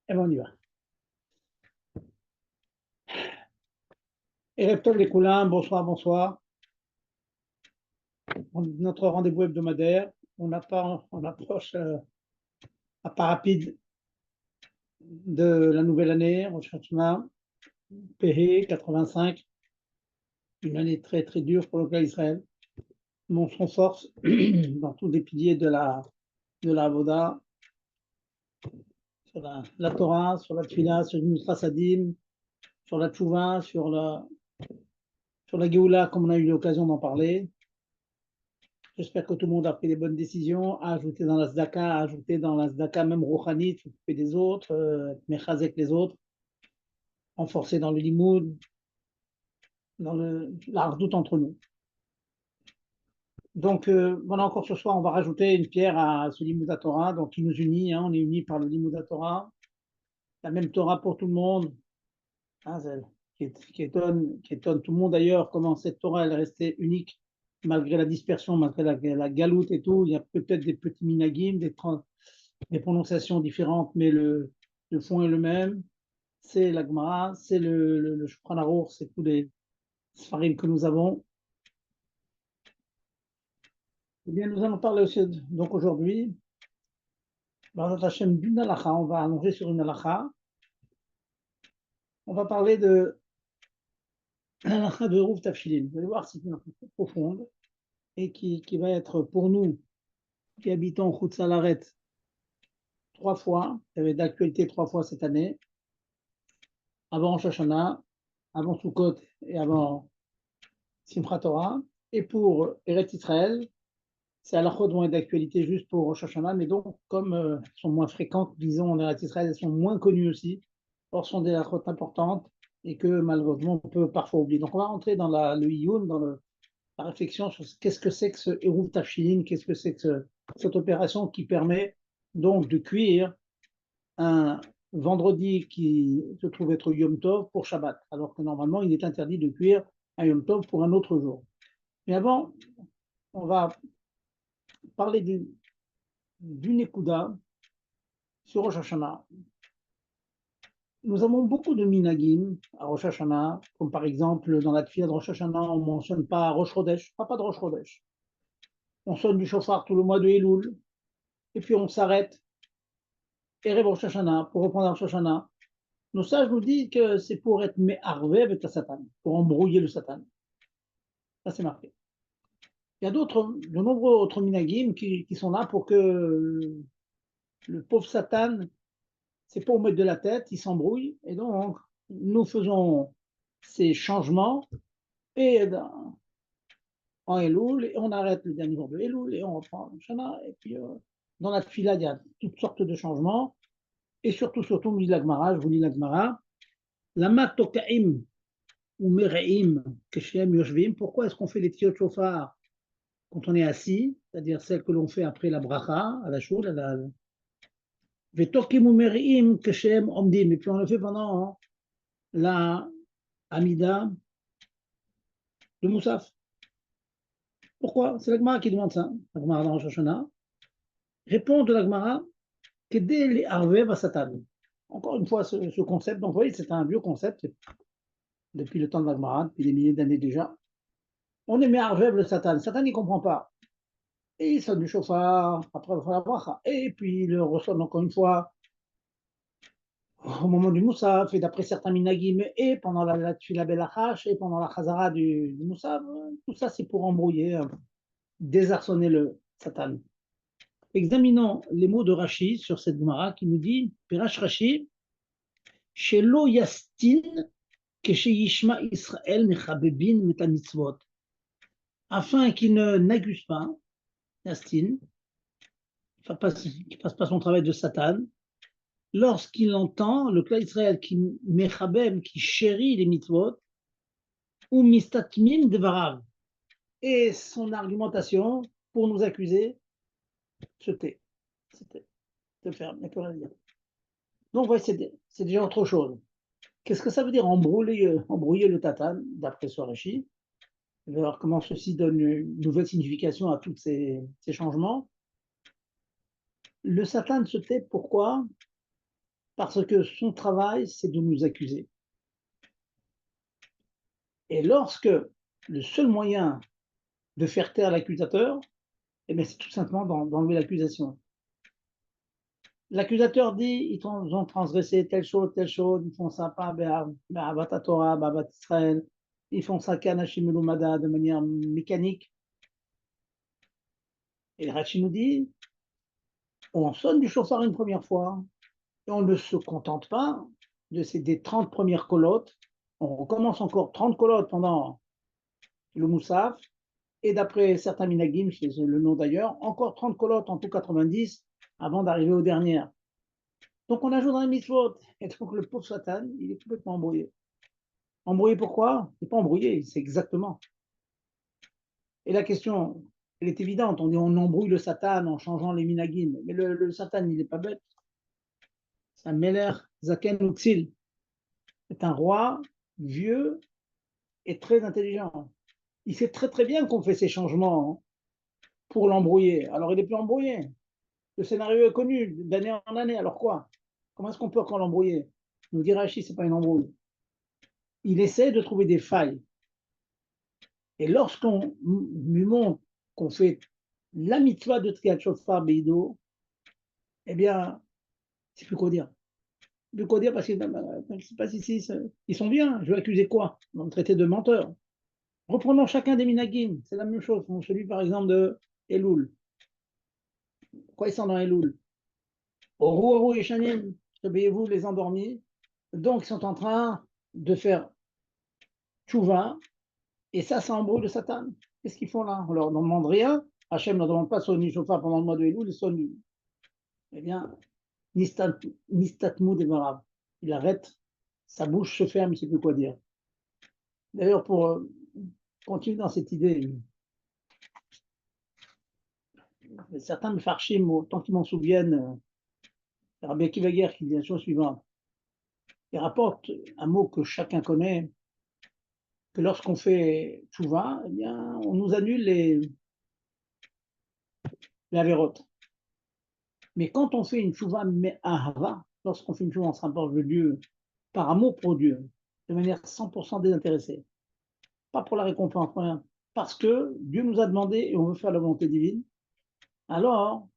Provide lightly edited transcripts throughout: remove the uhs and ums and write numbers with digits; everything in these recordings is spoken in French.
Et ben on y va. Erev Tov les Koulins, bonsoir, bonsoir. Notre rendez-vous hebdomadaire, on approche à pas rapide de la nouvelle année, Rosh Hashanah, Péhé 85, une année très très dure pour le peuple d'Israël. Montrons force dans tous les piliers de la Avoda, sur la Torah, sur la Tfila, sur le Sadim, sur la Tchouva, sur la Géoula, comme on a eu l'occasion d'en parler. J'espère que tout le monde a pris les bonnes décisions, a ajouté dans la Zdaka, a ajouté dans la Zdaka même Rouhani, s'occuper des autres, Mechazek les autres, renforcer dans le limoud, dans la redoute entre nous. Donc, voilà, encore ce soir, on va rajouter une pierre à ce limoud à Torah, donc qui nous unit, hein, on est unis par le limoud à Torah, la même Torah pour tout le monde, hein, qui étonne tout le monde d'ailleurs, comment cette Torah elle est restée unique malgré la dispersion, malgré la galoute et tout. Il y a peut-être des petits minagim, des prononciations différentes, mais le fond est le même. C'est la Gemara, c'est le Shulchan Aruch, c'est tous les Sfarim que nous avons. Eh bien, nous allons parler aussi, donc aujourd'hui, dans Hachem d'une halakha, on va allonger sur une halakha. On va parler de l'halakha de Eruv Tafshilin. Vous allez voir, c'est une halakha profonde et qui va être pour nous qui habitons Chutz La'aretz 3 fois, il y avait d'actualité 3 fois cette année, avant Rosh Hashanah, avant Sukkot et avant Simchat Torah. Et pour Eretz Israël, c'est halachot vont être d'actualité juste pour Rosh Hashanah, mais donc, comme elles sont moins fréquentes, disons, en Eretz Israël, elles sont moins connues aussi. Or, ce sont des halachot importantes et que malheureusement, on peut parfois oublier. Donc, on va rentrer dans le Iyun, dans la réflexion sur qu'est-ce que c'est que ce Eruv Tafshilin, qu'est-ce que c'est que cette opération qui permet donc de cuire un vendredi qui se trouve être Yom Tov pour Shabbat, alors que normalement, il est interdit de cuire un Yom Tov pour un autre jour. Mais avant, on va parler d'une Nekuda sur Rosh Hashanah. Nous avons beaucoup de minagim à Rosh Hashanah, comme par exemple dans la tefila de Rosh Hashanah, on ne mentionne pas Rosh Chodesh, pas de Rosh Chodesh. On sonne du chauffard tout le mois de Elul, et puis on s'arrête, Erev Rosh Hashanah, pour reprendre Rosh Hashanah. Nos sages nous disent que c'est pour être me'arvé avec la Satan, pour embrouiller le Satan. Ça, c'est marqué. Il y a de nombreux autres minagim qui sont là pour que le pauvre Satan, c'est pas au mettre de la tête, il s'embrouille. Et donc, nous faisons ces changements et en Elul, et on arrête le dernier jour de Elul, et on reprend le Shana. Et puis, dans la fila, il y a toutes sortes de changements. Et surtout, nous dit l'Agmara, je vous lis l'Agmara, Lama tokaim ou mereim keshem yoshvim. Pourquoi est-ce qu'on fait les tiot shofar quand on est assis, c'est-à-dire celles que l'on fait après la bracha, à la choule, vetokim ou mereim keshem omdim. Et puis on le fait pendant la Amida de Moussaf. Pourquoi? C'est l'Agmara qui demande ça. L'Agmara dans Rosh Hashanah. Répond de l'Agmara, Kedé les arvev à Satan. Encore une fois, ce concept, donc vous voyez, c'est un vieux concept depuis le temps de l'Agmara, depuis des milliers d'années déjà. On aimait arvev le Satan. Satan, il ne comprend pas. Et il sonne du chauffard, après la bracha. Et puis il le ressonne encore une fois au moment du Moussaf, et d'après certains minagim, et pendant la Tfila Belachash, et pendant la Chazara du Moussaf. Tout ça, c'est pour embrouiller, désarçonner le Satan. Examinons les mots de Rashi sur cette Gemara qui nous dit, Pirash Rashi, Shelo Yastin, Kesheyishma Israël Mechabebin Metamitzvot, afin qu'il n'accuse pas, Yastin, qu'il ne fasse pas son travail de Satan, lorsqu'il entend le clan Israël qui Mechabem, qui chérit les mitzvot, ou Mistatmim Devarav, et son argumentation pour nous accuser se tait, se ferme, il n'y a plus rien à dire. Donc, ouais, c'est déjà autre chose. Qu'est-ce que ça veut dire embrouiller le tatan, d'après Sorachi? Je vais voir comment ceci donne une nouvelle signification à tous ces changements. Le Satan se tait pourquoi? parce que son travail, c'est de nous accuser. Et lorsque le seul moyen de faire taire l'accusateur, eh bien, c'est tout simplement d'enlever l'accusation. L'accusateur dit, ils ont transgressé telle chose, ils font ça pas, Ba'avat Torah, Ba'avat Israël, ils font ça Kanashim Elumada de manière mécanique. Et Rachi nous dit, on sonne du chauffard une première fois, et on ne se contente pas des 30 premières colottes, on recommence encore 30 colottes pendant le Moussaf, et d'après certains minagim, c'est le nom d'ailleurs, encore 30 colottes, en tout 90, avant d'arriver aux dernières. Donc on ajoute dans les mitzvot, et donc le pauvre Satan, il est complètement embrouillé. Embrouillé pourquoi? Il n'est pas embrouillé, c'est exactement. Et la question, elle est évidente, on dit on embrouille le Satan en changeant les minagim, mais le Satan, il n'est pas bête. C'est un Meler Zaken Uxil. C'est un roi vieux et très intelligent. Il sait très très bien qu'on fait ces changements pour l'embrouiller. Alors il est plus embrouillé. Le scénario est connu d'année en année. Alors quoi? Comment est-ce qu'on peut encore l'embrouiller? Nous dit Rachi, c'est pas une embrouille. Il essaie de trouver des failles. Et lorsqu'on lui montre qu'on fait la mitzvah de Triat Shofar Beido, eh bien, c'est plus quoi dire. Plus quoi dire parce que je sais pas si ils sont bien. Je vais accuser quoi? On va me traiter de menteur. Reprenons chacun des minagim. C'est la même chose. Celui par exemple de Elul. Quoi ils sont dans Elul? Oru Yeshanim, réveillez-vous les endormis. Donc, ils sont en train de faire tchouva, et ça embrouille le Satan. Qu'est-ce qu'ils font là? On leur demande rien. Hachem ne leur demande pas Soni Shofa pendant le mois de Elul, ils sont Eh bien, Nistatmou démarre. Il arrête, sa bouche se ferme, il ne sait plus quoi dire. D'ailleurs, pour continuer dans cette idée, certains me farchim, tant qu'ils m'en souviennent, Rabbi Akiva Ger qui dit la chose suivante. Il rapporte un mot que chacun connaît, que lorsqu'on fait tchouva, eh bien, on nous annule les avérotes. Mais quand on fait une tchouva me'ahava, lorsqu'on fait une tchouva, on se rapproche de Dieu par amour pour Dieu, de manière 100% désintéressée, pas pour la récompense, rien, parce que Dieu nous a demandé et on veut faire la volonté divine, alors,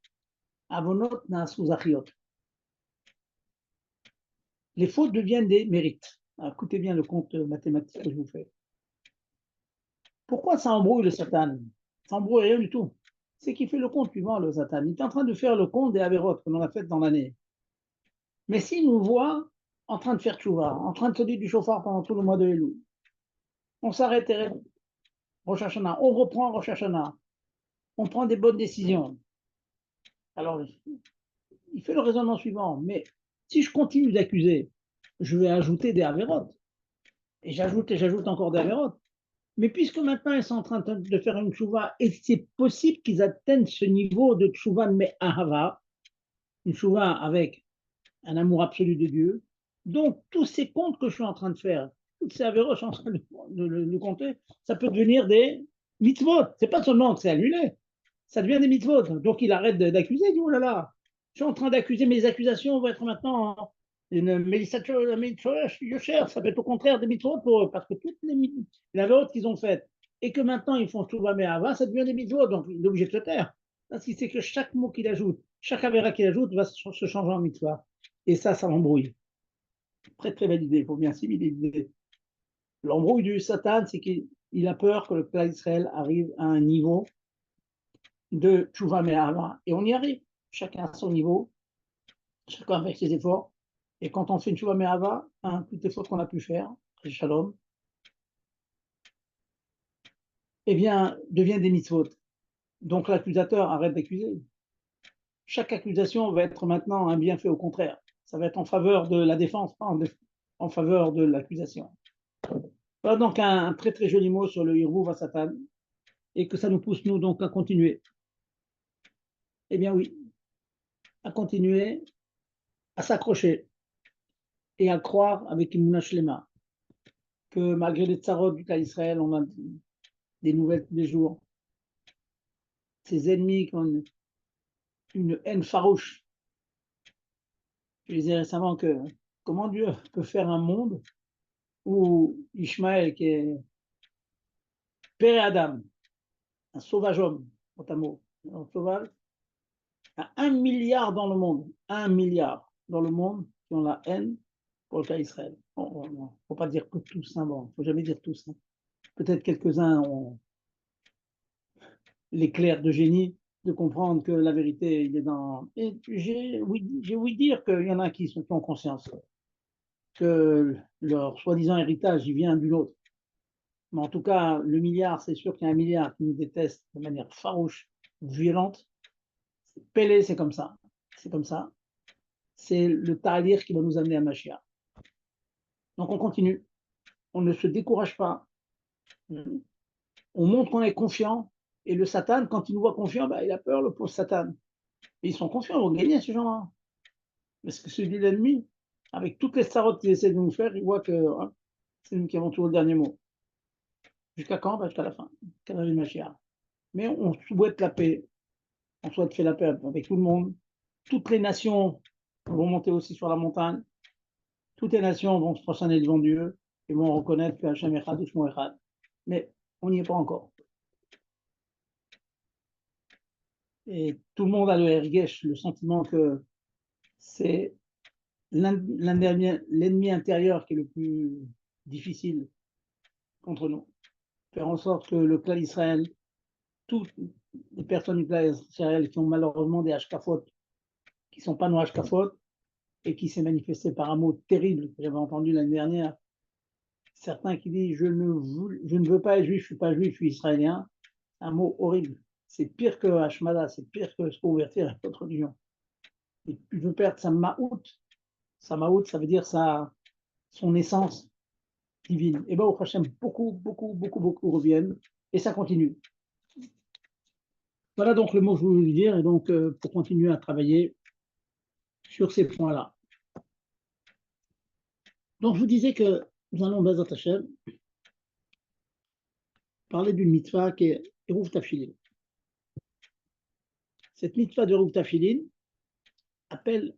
avonot na'asu zachiot. Les fautes deviennent des mérites. Alors, écoutez bien le compte mathématique que je vous fais. Pourquoi ça embrouille le Satan? Ça embrouille rien du tout. C'est qu'il fait le compte suivant, le Satan. Il est en train de faire le compte des avérotes qu'on a fait dans l'année. Mais s'il nous voit en train de faire tchouva, en train de se dire du chauffard pendant tout le mois de Elul, on s'arrête et Rosh Hashanah, on reprend Rosh Hashanah, on prend des bonnes décisions. Alors, il fait le raisonnement suivant, mais si je continue d'accuser, je vais ajouter des avérotes. Et j'ajoute encore des avérotes. Mais puisque maintenant ils sont en train de faire une tchouva, et c'est possible qu'ils atteignent ce niveau de tchouva mais ahava, une tchouva avec un amour absolu de Dieu, donc tous ces comptes que je suis en train de faire, toutes ces avéros, je suis en train de compter, ça peut devenir des mitzvot. C'est pas seulement que c'est annulé, ça devient des mitzvot. Donc il arrête d'accuser, il dit oh là là, je suis en train d'accuser, mes accusations vont être maintenant une Yosher, ça peut être au contraire des mitzvot pour eux, parce que toutes les avéros qu'ils ont faites, et que maintenant ils font Shuvah Me'ava, ça devient des mitzvot, donc il est obligé de se taire. Parce qu'il sait que chaque mot qu'il ajoute, chaque avéra qu'il ajoute va se changer en mitzvah. Et ça m'embrouille. Très très belle idée, il faut bien assimiler l'idée. L'embrouille du Satan, c'est qu'il a peur que le peuple d'Israël arrive à un niveau de Tchouva Me'ava. Et on y arrive, chacun à son niveau, chacun avec ses efforts. Et quand on fait une Tchouva Me'ava, toutes les fautes qu'on a pu faire, Shalom, eh bien, devient des mitzvot. Donc l'accusateur arrête d'accuser. Chaque accusation va être maintenant un bienfait au contraire. Ça va être en faveur de la défense, pas en faveur de l'accusation. Voilà donc un très très joli mot sur le Hirouv à Satan, et que ça nous pousse nous donc à continuer. Eh bien oui, à continuer, à s'accrocher et à croire avec une Shlema que malgré les tsarot du cas Israël, on a des nouvelles tous les jours. Ces ennemis qui ont une haine farouche Je disais récemment que comment Dieu peut faire un monde où Ishmaël, qui est père Adam, un sauvage homme, mot à mot, un sauvage, à 1 milliard dans le monde, 1 milliard dans le monde qui ont la haine pour le cas d'Israël. Bon, il ne faut pas dire que tous, hein, bon, il ne faut jamais dire tous. Hein. Peut-être quelques-uns ont l'éclair de génie de comprendre que la vérité, il est dans. Et j'ai ouï dire qu'il y en a qui ont conscience que leur soi-disant héritage, il vient d'une autre. Mais en tout cas, le milliard, c'est sûr qu'il y a 1 milliard qui nous déteste de manière farouche, violente. Pélé, c'est comme ça. C'est comme ça. C'est le talir qui va nous amener à Mashiach. Donc on continue. On ne se décourage pas. On montre qu'on est confiant. Et le Satan, quand il nous voit confiant, bah, il a peur, le pauvre Satan. Et ils sont confiants, ils vont gagner, ces gens-là. Parce que celui de l'ennemi, avec toutes les sarottes qu'il essaie de nous faire, il voit que hein, c'est nous qui avons toujours le dernier mot. Jusqu'à quand? Bah, jusqu'à la fin. Jusqu'à la Mashiach. Mais on souhaite la paix. On souhaite faire la paix avec tout le monde. Toutes les nations vont monter aussi sur la montagne. Toutes les nations vont se prosterner devant Dieu et vont reconnaître que Hachem Echad, Ishmo Echad. Mais on n'y est pas encore. Et tout le monde a le ergesh, le sentiment que c'est l'ennemi intérieur qui est le plus difficile contre nous. Faire en sorte que le clan d'Israël, toutes les personnes du clan d'Israël qui ont malheureusement des hashkafot, qui ne sont pas nos hashkafot, et qui s'est manifesté par un mot terrible que j'avais entendu l'année dernière. Certains qui disent je ne veux pas être juif, je ne suis pas juif, je suis israélien. Un mot horrible. C'est pire que Hashmada, c'est pire que se convertir à notre religion. Et je veux perdre sa maout. Sa maout, ça veut dire son essence divine. Et bien au prochain, beaucoup reviennent. Et ça continue. Voilà donc le mot que je voulais dire. Et donc, pour continuer à travailler sur ces points-là. Donc, je vous disais que nous allons, Bezat Hashem, parler d'une mitzvah qui est Eruv Tafilin. Cette mitzvah de Eruv Tafilin appelle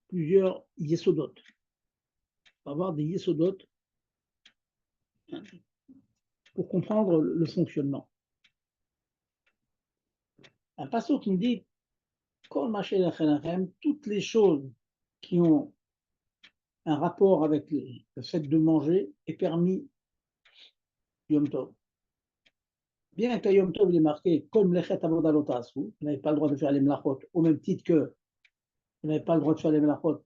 plusieurs yesodot. On va avoir des yesodot pour comprendre le fonctionnement. Un passage qui me dit toutes les choses qui ont un rapport avec le fait de manger est permis Yom Tov. Bien qu'à Yom Tov, il est marqué comme lechet avodalotasu, vous n'avez pas le droit de faire les melachot, au même titre que vous n'avez pas le droit de faire les melachot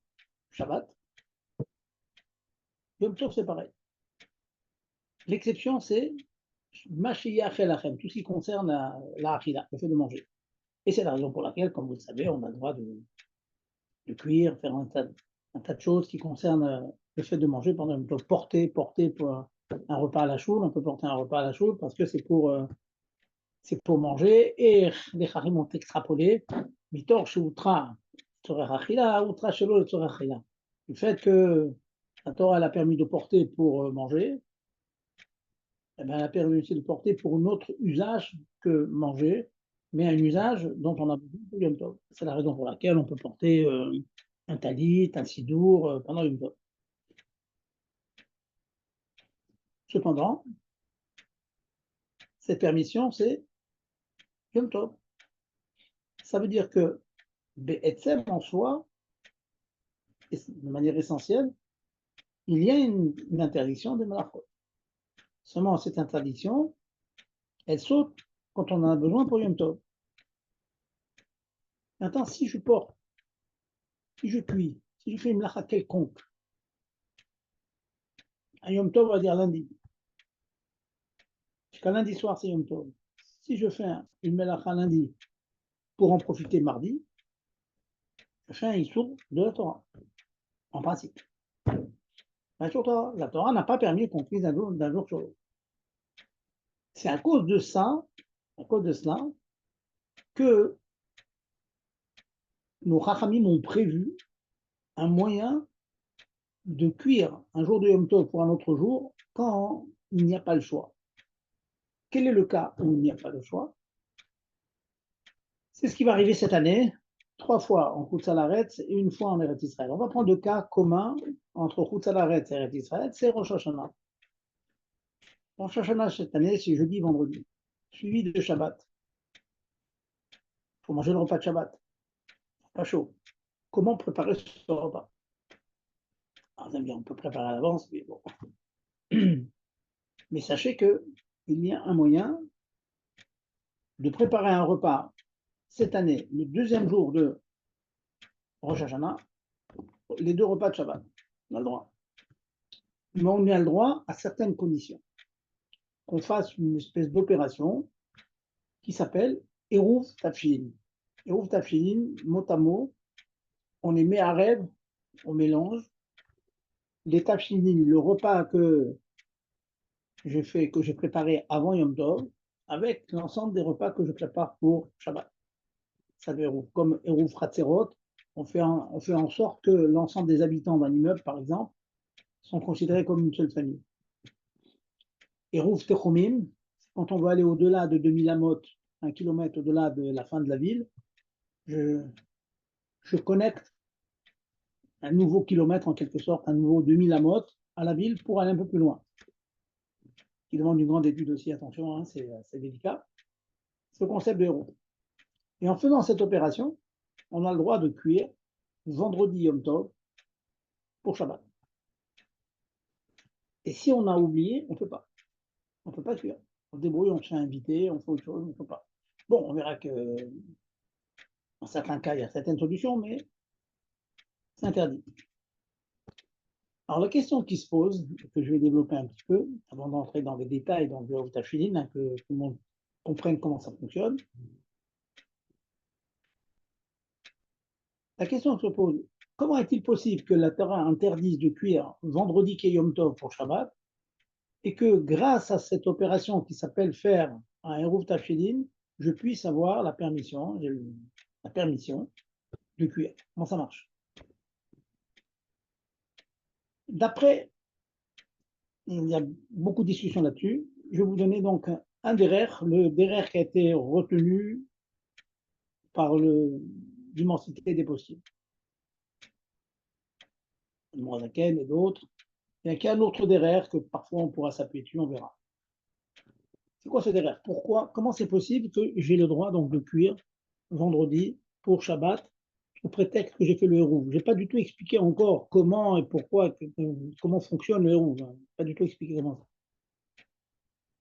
Shabbat. Yom Tov, c'est pareil. L'exception, c'est Mashiach elachem, tout ce qui concerne la achila, le fait de manger. Et c'est la raison pour laquelle, comme vous le savez, on a le droit de cuire, faire un tas de choses qui concernent le fait de manger pendant Yom Tov. Porter pour un repas à la choule, on peut porter un repas à la choule parce que c'est pour manger. Et les harim ont extrapolé, mitor sheutra tzorech achila, outra shelo tzorech achila. Le fait que la Torah elle a permis de porter pour manger, eh bien, elle a permis aussi de porter pour un autre usage que manger, mais un usage dont on a besoin pour Yom Tov. C'est la raison pour laquelle on peut porter un talit, un sidour pendant Yom Tov. Cependant, cette permission, c'est Yom Tov. Ça veut dire que Be'etzem en soi, de manière essentielle, il y a une interdiction de malachot. Seulement, cette interdiction, elle saute quand on en a besoin pour Yom Tov. Maintenant, si je porte, si je cuis, si je fais une malacha quelconque, un Yom Tov, on va dire lundi. Jusqu'à lundi soir, c'est Yom Tov. Si je fais une malacha lundi pour en profiter mardi, je fais un issour de la Torah, en principe. La Torah n'a pas permis qu'on cuise d'un jour sur l'autre. C'est à cause de cela, que nos Chachamim ont prévu un moyen de cuire un jour de Yom Tov pour un autre jour quand il n'y a pas le choix. Quel est le cas où il n'y a pas le choix? C'est ce qui va arriver cette année, 3 fois en Chutz La'aretz et 1 fois en Eretz Israël. On va prendre le cas commun entre Chutz La'aretz et Eretz Israël, c'est Rosh Hashanah. Rosh Hashanah cette année, c'est jeudi, vendredi, suivi de Shabbat. Il faut manger le repas de Shabbat, pas chaud. Comment préparer ce repas? Alors, vous allez me dire, on peut préparer à l'avance, mais bon. Mais sachez qu'il y a un moyen de préparer un repas cette année, le deuxième jour de Rosh Hashanah, les 2 repas de Shabbat. On a le droit. Mais on a le droit à certaines conditions. Qu'on fasse une espèce d'opération qui s'appelle Eruv Tafshilin. Eruv Tafshilin, mot à mot, on les met à rêve, on mélange. Les Tafshilin, le repas que j'ai préparé avant Yom Tov, avec l'ensemble des repas que je prépare pour Shabbat. Ça veut dire, comme Eruv Hatzerot, on fait en sorte que l'ensemble des habitants d'un immeuble, par exemple, sont considérés comme une seule famille. Eruv Techomim, quand on veut aller au-delà de 2000 amot, 1 kilomètre au-delà de la fin de la ville, je connecte un nouveau kilomètre, en quelque sorte, un nouveau 2000 amot à la ville pour aller un peu plus loin. Qui demande une grande étude aussi, attention, hein, c'est délicat. Ce concept de Eruv. Et en faisant cette opération, on a le droit de cuire vendredi Yom Tov pour Shabbat. Et si on a oublié, on ne peut pas. On ne peut pas cuire. On se débrouille, on se fait inviter, on fait autre chose, on ne peut pas. Bon, on verra que dans certains cas, il y a certaines solutions, mais c'est interdit. Alors la question qui se pose, que je vais développer un petit peu, avant d'entrer dans les détails dans le Tafilin, hein, que tout le monde comprenne comment ça fonctionne. La question se pose, comment est-il possible que la Torah interdise de cuire vendredi qui est Yom Tov pour Shabbat, et que grâce à cette opération qui s'appelle faire un Eruv Tafilin, je puisse avoir la permission de cuire? Comment ça marche? D'après, il y a beaucoup de discussions là-dessus. Je vais vous donner donc un derer, le derer qui a été retenu par l'immensité des possibles. Le Morazaken et d'autres. Il n'y a qu'un autre derer que parfois on pourra s'appuyer dessus, on verra. C'est quoi ce derer? Pourquoi? Comment c'est possible que j'ai le droit donc de cuire vendredi pour Shabbat au prétexte que j'ai fait le hérouve? Je n'ai pas du tout expliqué encore comment et pourquoi, comment fonctionne le hérouve. Pas du tout expliqué comment ça.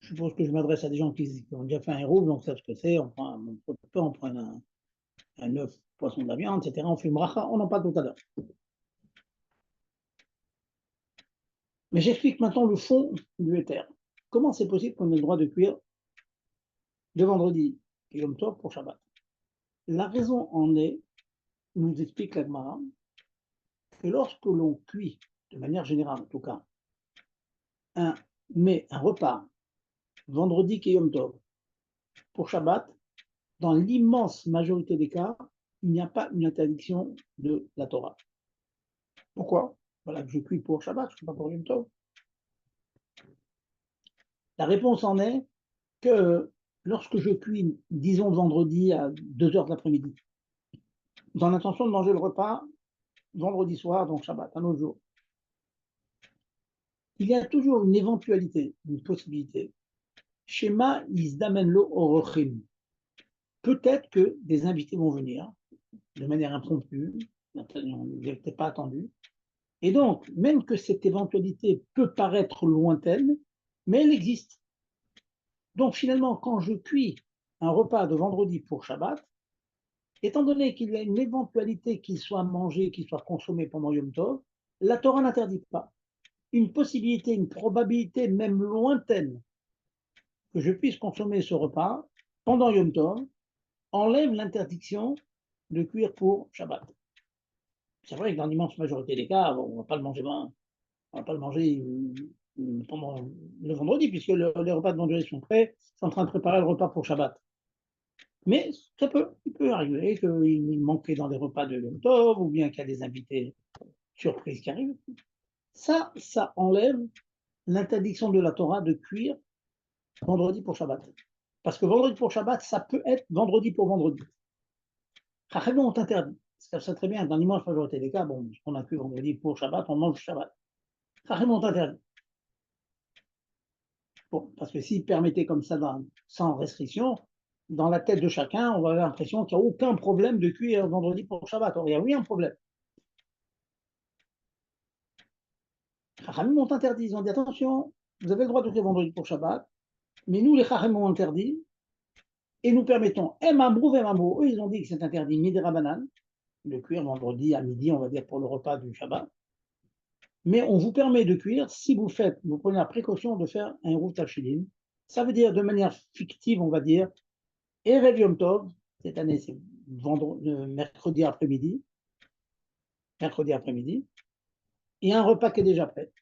Je suppose que je m'adresse à des gens qui ont déjà fait un hérouve, donc savent ce que c'est. On prend un œuf, poisson de la viande, etc. On fait une bracha, on en parle tout à l'heure. Mais j'explique maintenant le fond du éther. Comment c'est possible qu'on ait le droit de cuire de vendredi et Yom Tov pour Shabbat? La raison en est, nous explique la Gemara, que lorsque l'on cuit, de manière générale en tout cas, un repas vendredi qui est Yom Tov pour Shabbat, dans l'immense majorité des cas, il n'y a pas une interdiction de la Torah. Pourquoi? Voilà que je cuis pour Shabbat, je ne cuis pas pour Yom Tov. La réponse en est que lorsque je cuis, disons vendredi à 2 heures de l'après-midi, dans l'intention de manger le repas vendredi soir, donc Shabbat, un autre jour, il y a toujours une éventualité, une possibilité. Shema isdamen lo orochim. Peut-être que des invités vont venir de manière impromptue, on n'était pas attendu. Et donc, même que cette éventualité peut paraître lointaine, mais elle existe. Donc finalement, quand je cuis un repas de vendredi pour Shabbat, étant donné qu'il y a une éventualité qu'il soit mangé, qu'il soit consommé pendant Yom Tov, la Torah n'interdit pas. Une possibilité, une probabilité même lointaine que je puisse consommer ce repas pendant Yom Tov enlève l'interdiction de cuire pour Shabbat. C'est vrai que dans l'immense majorité des cas, on ne va pas le manger, pendant le vendredi, puisque les repas de vendredi sont prêts, c'est en train de préparer le repas pour Shabbat. Mais il peut arriver qu'il manquait dans les repas de Yom Tov, ou bien qu'il y a des invités surprises qui arrivent. Ça enlève l'interdiction de la Torah de cuire vendredi pour Shabbat. Parce que vendredi pour Shabbat, ça peut être vendredi pour vendredi. Chachamim ont interdit. Ça serait très bien, dans l'immense majorité des cas, bon, on a cuit vendredi pour Shabbat, on mange Shabbat. Chachamim ont interdit. Bon, parce que s'ils permettaient comme ça, sans restriction, dans la tête de chacun, on va avoir l'impression qu'il n'y a aucun problème de cuire vendredi pour Shabbat. Or, il y a oui un problème. Chachamim ont interdit. Ils ont dit attention, vous avez le droit de cuire vendredi pour Shabbat, mais nous, les Chachamim ont interdit, et nous permettons Emamrou, Emamrou. Eux, ils ont dit que c'est interdit Midera Banane, de cuire vendredi à midi, on va dire, pour le repas du Shabbat. Mais on vous permet de cuire si vous prenez la précaution de faire un roux tafshilin. Ça veut dire de manière fictive, on va dire, Erev Yom Tov, cette année c'est mercredi après-midi, et un repas qui est déjà prêt.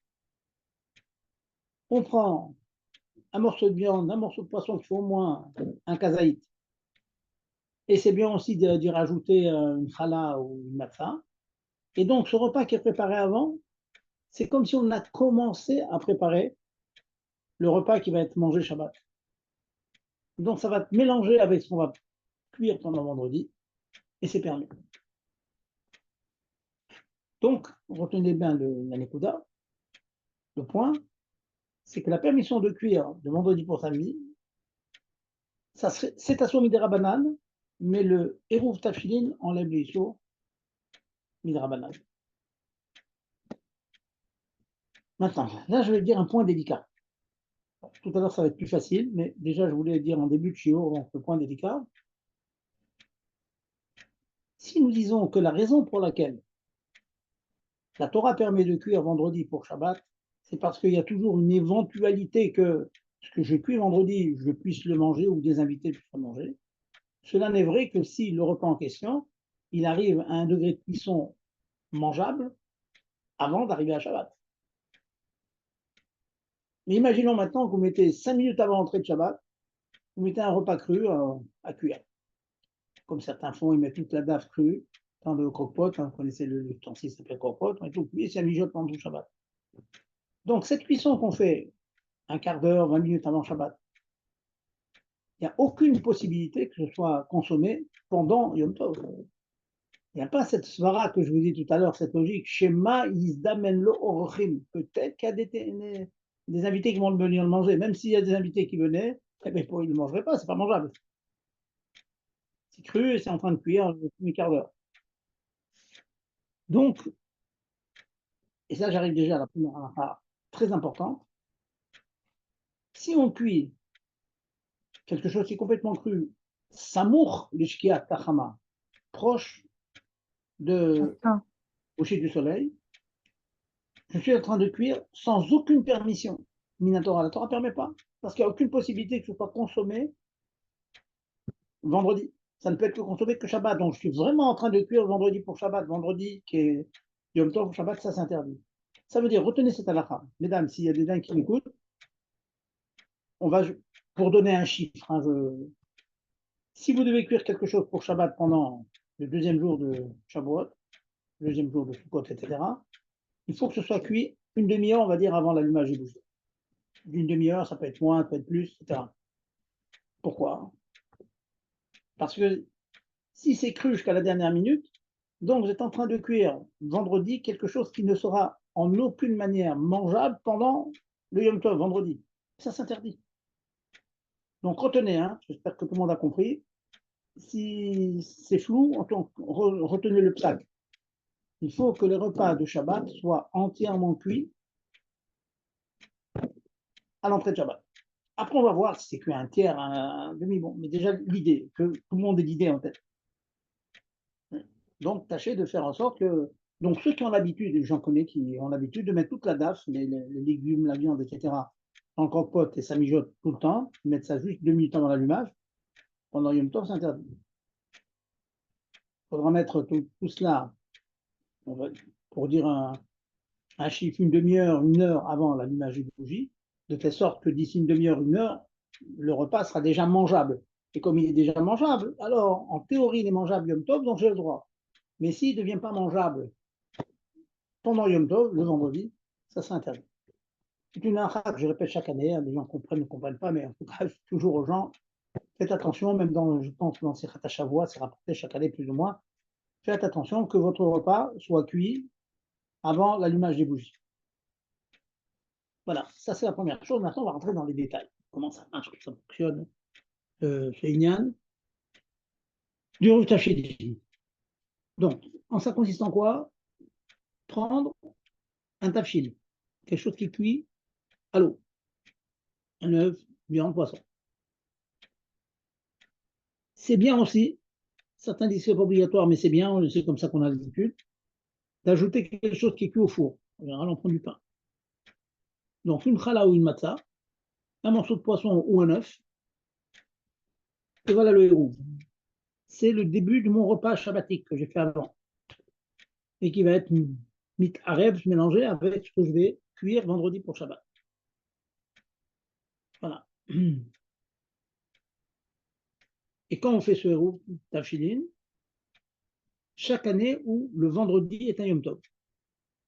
On prend un morceau de viande, un morceau de poisson qui fait au moins un kazaït, et c'est bien aussi d'y rajouter une challah ou une matza. Et donc ce repas qui est préparé avant, c'est comme si on a commencé à préparer le repas qui va être mangé Shabbat. Donc ça va mélanger avec ce qu'on va cuire pendant vendredi, et c'est permis. Donc, retenez bien la nekuda, le point, c'est que la permission de cuire de vendredi pour samedi, c'est à soi midera banane, mais le hérouv tafilin enlève les issours midera banane. Maintenant, là, je vais dire un point délicat. Tout à l'heure, ça va être plus facile, mais déjà, je voulais dire en début de shiur, donc le point délicat. Si nous disons que la raison pour laquelle la Torah permet de cuire vendredi pour Shabbat, c'est parce qu'il y a toujours une éventualité que ce que je cuis vendredi, je puisse le manger ou des invités puissent le manger. Cela n'est vrai que si le repas en question, il arrive à un degré de cuisson mangeable avant d'arriver à Shabbat. Mais imaginons maintenant que vous mettez 5 minutes avant l'entrée de Shabbat, vous mettez un repas cru à cuire. Comme certains font, ils mettent toute la bave crue dans le croque-pot, vous connaissez l'ustensile qui s'appelle croque-pot, on met tout cuit et ça mijote pendant tout le Shabbat. Donc cette cuisson qu'on fait un quart d'heure, 20 minutes avant Shabbat, il n'y a aucune possibilité que ce soit consommé pendant Yom Tov. Il n'y a pas cette svara que je vous dis tout à l'heure, cette logique. Shema yizdamen lo orochim. Peut-être qu'il y a des invités qui vont venir le manger. Même s'il y a des invités qui venaient, eh bien, ils ne le mangeraient pas, c'est pas mangeable. C'est cru et c'est en train de cuire depuis quart d'heure. Donc, et ça j'arrive déjà à la première part très importante, si on cuit quelque chose qui est complètement cru, samour le shkiat tachama, proche de coucher du soleil, je suis en train de cuire sans aucune permission. Minatora, la Torah ne permet pas, parce qu'il n'y a aucune possibilité que ce soit consommé vendredi. Ça ne peut être consommé que Shabbat. Donc je suis vraiment en train de cuire vendredi pour Shabbat. Vendredi qui est Yom Tov pour Shabbat, ça s'interdit. Ça veut dire, retenez cette halakha. Mesdames, s'il y a des gens qui m'écoutent, on va, pour donner un chiffre, hein, si vous devez cuire quelque chose pour Shabbat pendant le deuxième jour de Shavuot, le deuxième jour de Sukkot, etc., il faut que ce soit cuit une demi-heure, on va dire, avant l'allumage du bougie. D'une demi-heure, ça peut être moins, ça peut être plus, etc. Pourquoi? Parce que si c'est cru jusqu'à la dernière minute, donc vous êtes en train de cuire vendredi quelque chose qui ne sera en aucune manière mangeable pendant le Yom Tov, vendredi. Ça s'interdit. Donc retenez, hein, j'espère que tout le monde a compris. Si c'est flou, retenez le psak. Il faut que les repas de Shabbat soient entièrement cuits à l'entrée de Shabbat. Après, on va voir si c'est cuit un tiers, un demi. Bon, mais déjà l'idée, que tout le monde ait l'idée en tête. Donc, tâchez de faire en sorte que. Donc, ceux qui ont l'habitude, et j'en connais qui ont l'habitude de mettre toute la daffe, les légumes, la viande, etc., dans le croque-pot et ça mijote tout le temps, mettre ça juste 2 minutes avant l'allumage, pendant Yom Tov, c'est interdit. Il faudra mettre tout cela, pour dire un chiffre, une demi-heure, une heure avant l'allumage du bougie, de telle sorte que d'ici une demi-heure, une heure, le repas sera déjà mangeable. Et comme il est déjà mangeable, alors en théorie il est mangeable Yom Tov, donc j'ai le droit. Mais s'il ne devient pas mangeable pendant Yom Tov, le vendredi, ça sera interdit. C'est une halakha que je répète chaque année, les gens comprennent ou ne comprennent pas, mais en tout cas, toujours aux gens, faites attention, même dans, je pense, dans Sechat HaShavua, c'est rapporté chaque année plus ou moins, faites attention que votre repas soit cuit avant l'allumage des bougies. Voilà, ça c'est la première chose. Maintenant, on va rentrer dans les détails. Comment ça marche, comment ça fonctionne chez Inyan du Eruv Tafshilin. Donc, ça consiste en quoi? Prendre un tafshil, quelque chose qui cuit à l'eau, un œuf, viande, poisson. C'est bien aussi, certains disent que c'est pas obligatoire, mais c'est bien, c'est comme ça qu'on a l'habitude, d'ajouter quelque chose qui est cuit au four. En général, on prend du pain. Donc, une challah ou une matzah, un morceau de poisson ou un œuf, et voilà le héros. C'est le début de mon repas shabbatique que j'ai fait avant, et qui va être mit arev mélangé avec ce que je vais cuire vendredi pour Shabbat. Voilà. Et quand on fait ce héros tafshilin, chaque année où le vendredi est un Yom Tov,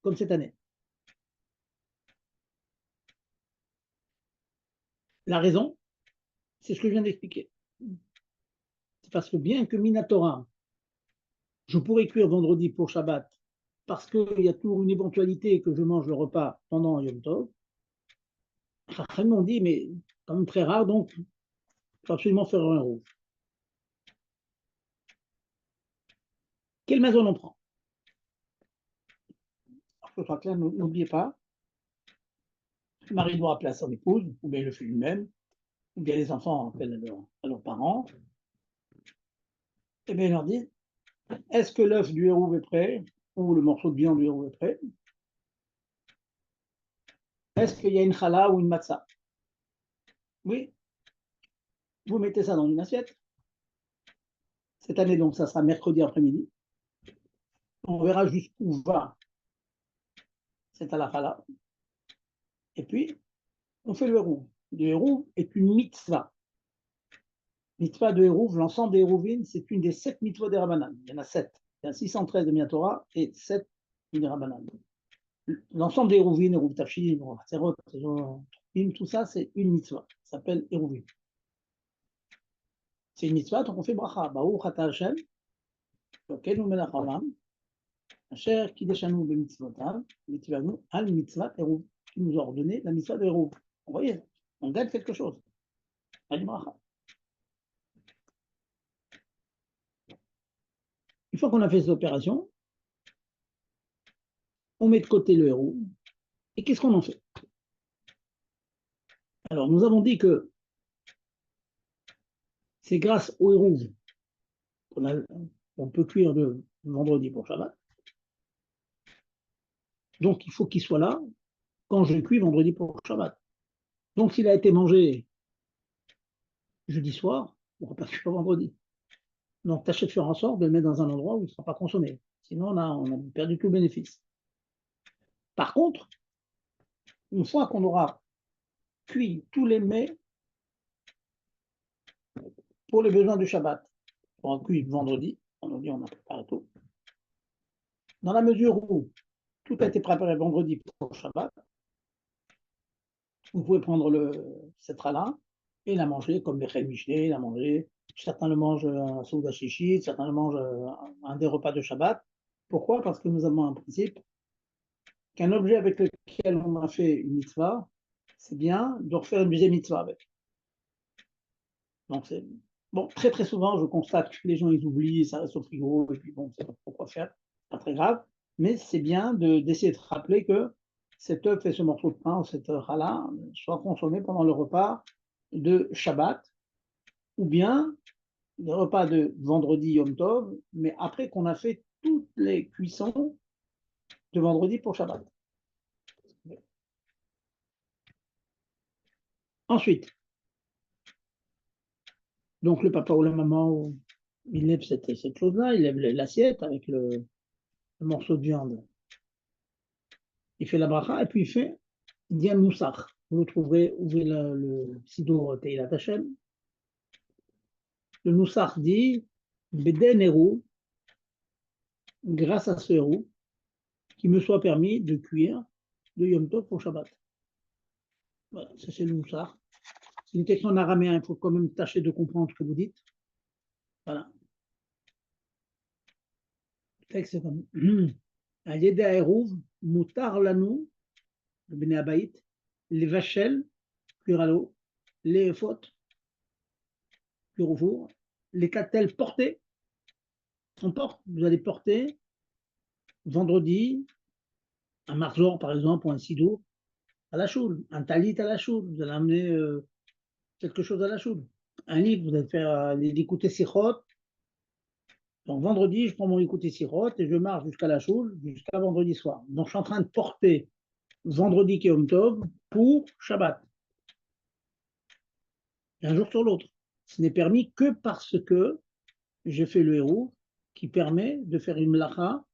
comme cette année. La raison, c'est ce que je viens d'expliquer. C'est parce que bien que Minatora, je pourrais cuire vendredi pour Shabbat, parce qu'il y a toujours une éventualité que je mange le repas pendant Yom Tov, Chachamim m'ont dit, mais quand même très rare, donc il faut absolument faire un rouge. Quelle maison on prend? Alors, que ce soit clair, n'oubliez pas, le mari doit appeler à son épouse, ou bien il le fait lui-même, ou bien les enfants appellent à leurs parents, et bien ils leur disent, est-ce que l'œuf du héros est prêt, ou le morceau de viande du héros est prêt? Est-ce qu'il y a une challah ou une matzah? Oui, vous mettez ça dans une assiette. Cette année, donc, ça sera mercredi après-midi. On verra jusqu'où va cette halakha-là. Et puis, on fait le hérouv. Le hérouv est une mitzvah. Mitzvah de hérouv, l'ensemble des hérouvines, c'est une des 7 mitzvot des Rabbanan. Il y en a 7. Il y a 613 de Minatora et 7 des Rabbanan. L'ensemble des hérouvines, hérouv tafshil, tout ça, c'est une mitzvah. Ça s'appelle hérouvine. C'est une mitzvah, donc on fait bracha. Baruch ata Hashem, Elokeinu melech haolam, Asher kideshanu b'mitzvotav, mitzvanu al mitzvat hérouv, qui nous a ordonné la mitzvah de hérouv. Vous voyez, on gagne quelque chose. Une fois qu'on a fait cette opération, on met de côté le héros. Et qu'est-ce qu'on en fait? Alors, nous avons dit que c'est grâce au héros qu'on peut cuire le vendredi pour Shabbat. Donc, il faut qu'il soit là quand je cuis vendredi pour Shabbat. Donc, s'il a été mangé jeudi soir, on ne va pas cuire vendredi. Donc, tâchez de faire en sorte de le mettre dans un endroit où il ne sera pas consommé. Sinon, on a perdu tout le bénéfice. Par contre, une fois qu'on aura cuit tous les mets pour les besoins du Shabbat, on aura cuit vendredi on a préparé tout. Dans la mesure où tout a été préparé vendredi pour Shabbat, vous pouvez prendre cette rala et la manger comme les Chel Mishneh, la manger. Certains le mangent à Souda Shishit, certains le mangent un des repas de Shabbat. Pourquoi? Parce que nous avons un principe qu'un objet avec lequel on a fait une mitzvah, c'est bien de refaire une deuxième mitzvah avec. Donc c'est bon, très très souvent, je constate que les gens ils oublient, ça reste au frigo, et puis bon, c'est pas pourquoi faire, c'est pas très grave, mais c'est bien d'essayer de rappeler que cet œuf et ce morceau de pain, cette challah, soient consommés pendant le repas de Shabbat, ou bien le repas de vendredi Yom Tov, mais après qu'on a fait toutes les cuissons de vendredi pour Shabbat. Ensuite, donc le papa ou la maman, il lève cette chose-là, il lève l'assiette avec le morceau de viande. Il fait la bracha et puis il fait Dian Moussach. Vous le trouverez, ouvrez le Sidour Teilat Hashem. Le Moussach dit Beden Hérou, grâce à ce hérou, qui me soit permis de cuire de Yom Tov pour Shabbat. Voilà, ça c'est le Moussach. C'est une question en araméen, il faut quand même tâcher de comprendre ce que vous dites. Voilà. Le texte, c'est comme Al-Yed Ha'eruv, Mutar Lanu, le Bnei Abayit, les Vachel, Pluralo, les fautes, Plurofour, les Katel portés, on porte, vous allez porter vendredi un marzor, par exemple, ou un sidour à la choule, un talit à la choule, vous allez amener quelque chose à la choule. Un livre, vous allez faire l'écouter sichot. Donc vendredi, je prends mon écouter sichot et je marche jusqu'à la choule, jusqu'à vendredi soir. Donc je suis en train de porter vendredi qui est Yom Tov pour Shabbat. Un jour sur l'autre. Ce n'est permis que parce que j'ai fait le héros qui permet de faire une melacha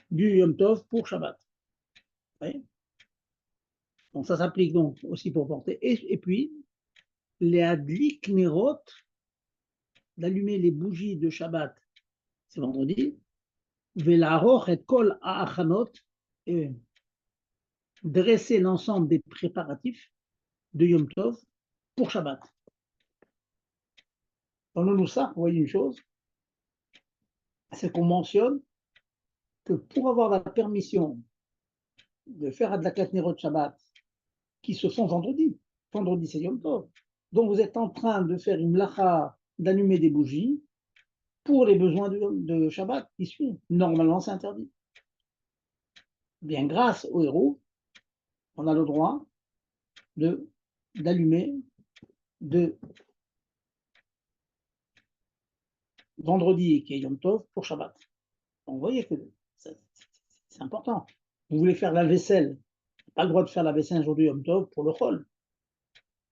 du Yom Tov pour Shabbat. Oui. Donc ça s'applique donc aussi pour porter. Et puis, les adlik nerot, d'allumer les bougies de Shabbat, c'est vendredi, velaroch et kol ha'achanot, et dresser l'ensemble des préparatifs de Yom Tov pour Shabbat. Dans le Nusach, vous voyez une chose, c'est qu'on mentionne que pour avoir la permission de faire Adlakat Nerot Shabbat, qui se font vendredi c'est Yom Tov, donc vous êtes en train de faire une melacha, d'allumer des bougies pour les besoins de Shabbat qui suivent. Normalement, c'est interdit. Bien, grâce au héros, on a le droit d'allumer de vendredi qui est Yom Tov pour Shabbat. Donc, vous voyez que c'est important. Vous voulez faire la vaisselle, pas le droit de faire la vaisselle un jour de Yom Tov pour le Chol.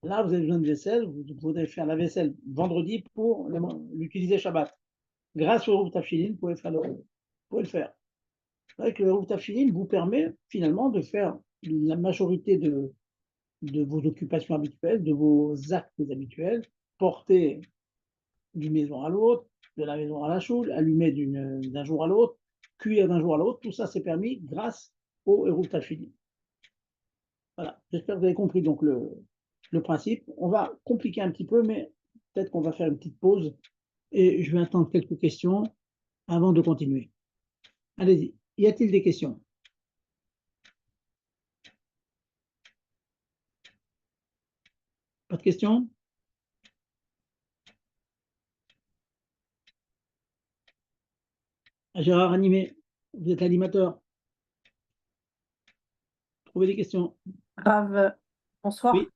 Là, vous avez besoin de vaisselle, vous devez faire la vaisselle vendredi pour l'utiliser Shabbat. Grâce au Rouv Tafshilin, vous pouvez le faire. C'est vrai que le Rouv Tafshilin vous permet finalement de faire la majorité de vos occupations habituelles, de vos actes habituels, porter d'une maison à l'autre, de la maison à la choule, allumer d'un jour à l'autre, cuire d'un jour à l'autre, tout ça c'est permis grâce au Eruv Tafshilin. Voilà, j'espère que vous avez compris donc le principe. On va compliquer un petit peu, mais peut-être qu'on va faire une petite pause et je vais attendre quelques questions avant de continuer. Allez-y, y a-t-il des questions? Pas de questions? Gérard Animé, vous êtes animateur. Trouvez des questions? Grave. Bonsoir. Oui,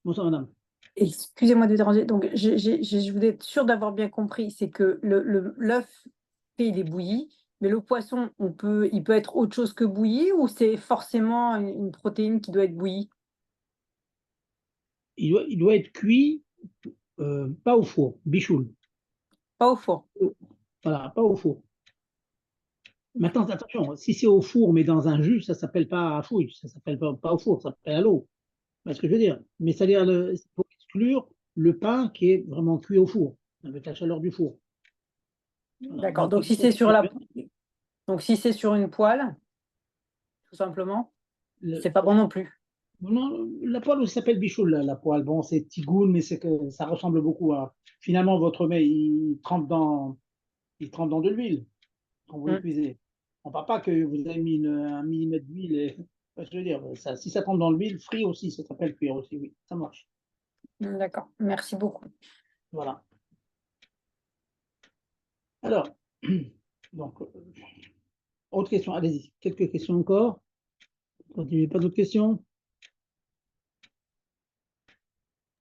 bonsoir madame. Excusez-moi de vous déranger. Donc, je voulais être sûre d'avoir bien compris. C'est que l'œuf, il est bouilli, mais le poisson, il peut être autre chose que bouilli ou c'est forcément une protéine qui doit être bouillie? Il doit être cuit, pas au four, bichoul. Pas au four. Voilà, pas au four. Maintenant, attention, si c'est au four, mais dans un jus, ça ne s'appelle pas à fouille, ça ne s'appelle pas au four, ça s'appelle à l'eau. C'est ce que je veux dire. Mais c'est-à-dire, il faut exclure le pain qui est vraiment cuit au four, avec la chaleur du four. Voilà. D'accord. Donc, Donc, si c'est sur une poêle, tout simplement, c'est pas bon non plus. non, la poêle aussi s'appelle bichoul, la poêle. Bon, c'est tigoun, mais c'est que ça ressemble beaucoup à. Finalement, votre mets, il trempe dans de l'huile quand vous le cuisez. On ne parle pas que vous avez mis un millimètre d'huile. Je veux dire, si ça trempe dans l'huile, frit aussi, ça s'appelle cuire aussi, oui, ça marche. D'accord. Merci beaucoup. Voilà. Alors, donc, autre question, allez-y. Quelques questions encore. Continuez, pas d'autres questions?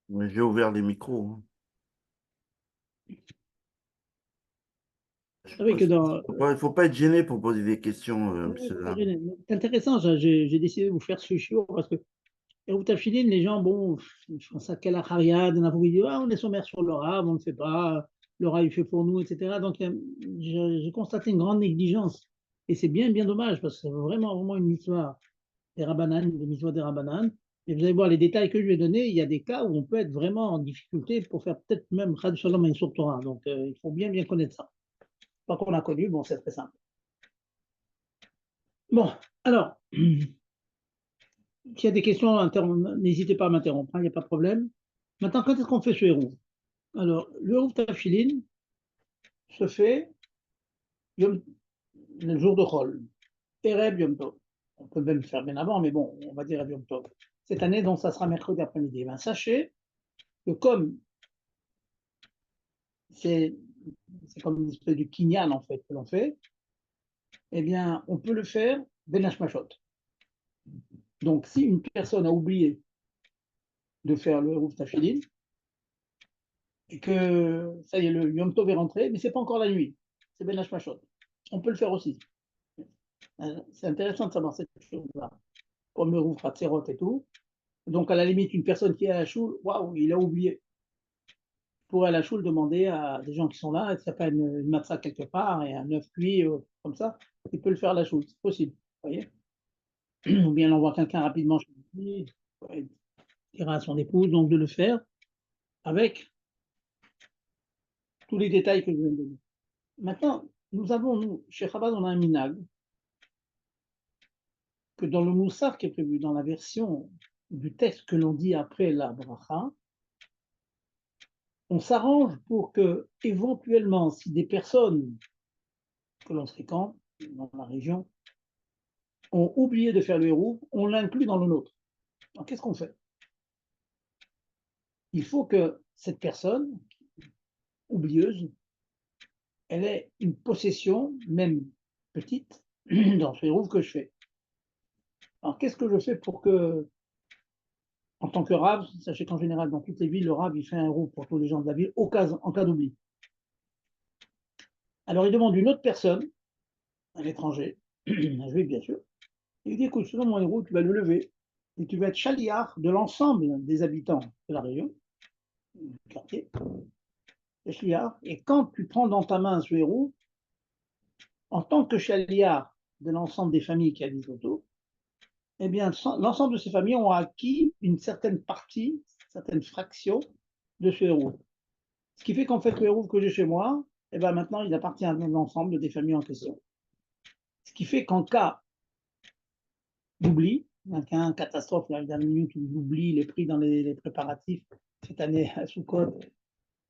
J'ai ouvert les micros. Hein. Vous savez que dans. Il ne faut pas être gêné pour poser des questions, monsieur. C'est intéressant, j'ai décidé de vous faire ce chiot parce que Eruv Tafshilin, les gens, bon, je pense à quelle Acharia, ils disent, ah, on est sommaire sur le Rav, on ne le fait pas, le Rav il fait pour nous, etc. Donc, j'ai constaté une grande négligence. Et c'est bien, bien dommage parce que c'est vraiment, vraiment une mitzvah des Rabbanan, des mitzvahs des Rabbanan. Et vous allez voir les détails que je vais donner, il y a des cas où on peut être vraiment en difficulté pour faire peut-être même Chad Shalom à une sourate Torah. Donc, il faut bien, bien connaître ça. Pas qu'on a connu, bon, c'est très simple. Bon, alors, S'il y a des questions, n'hésitez pas à m'interrompre, hein, il n'y a pas de problème. Maintenant, quand est-ce qu'on fait ce héros? Alors, le héros tafilin se fait le jour de Chol, Ereb Yom Tov. On peut même le faire bien avant, mais bon, on va dire Ereb Yom Tov. Cette année, donc, ça sera mercredi après-midi. Ben, sachez que comme c'est comme une espèce de kinyan, en fait, que l'on fait, eh bien, on peut le faire Ben Hashmashot. Donc, si une personne a oublié de faire le Rouf Tafilin, et que ça y est, le Yom Tov est rentré, mais ce n'est pas encore la nuit, c'est Ben Hashmashot. On peut le faire aussi. C'est intéressant de savoir cette chose-là, comme le Rouf Hatzerot et tout. Donc, à la limite, une personne qui est à la choule, waouh, il a oublié. Pour à la choule demander à des gens qui sont là, s'il n'y a pas une matzah quelque part et un œuf cuit, comme ça, il peut le faire à la choule, c'est possible. Vous voyez. Ou bien il envoie quelqu'un rapidement chez lui, il dira à son épouse donc de le faire avec tous les détails que je viens de donner. Maintenant, nous, chez Chabad, on a un minag, que dans le moussar qui est prévu, dans la version du texte que l'on dit après la bracha, on s'arrange pour que, éventuellement, si des personnes que l'on fréquente dans la région ont oublié de faire le héros, on l'inclut dans le nôtre. Alors, qu'est-ce qu'on fait? Il faut que cette personne, oublieuse, elle ait une possession, même petite, dans ce héros que je fais. Alors, qu'est-ce que je fais pour que, en tant que rave, sachez qu'en général, dans toutes les villes, le rave, il fait un héros pour tous les gens de la ville, en cas d'oubli. Alors, il demande une autre personne, un étranger, un juif bien sûr, il dit, écoute, selon mon héros, tu vas le lever, et tu vas être chaliard de l'ensemble des habitants de la région, du quartier, chaliard, et quand tu prends dans ta main ce héros, en tant que chaliard de l'ensemble des familles qui habitent autour, eh bien, l'ensemble de ces familles ont acquis une certaine partie, une certaine fraction de ce héros. Ce qui fait qu'en fait, le héros que j'ai chez moi, eh bien, maintenant, il appartient à l'ensemble des familles en question. Ce qui fait qu'en cas d'oubli, un cas catastrophe, la dernière minute où l'oubli, il est pris dans les préparatifs, cette année à Soukot,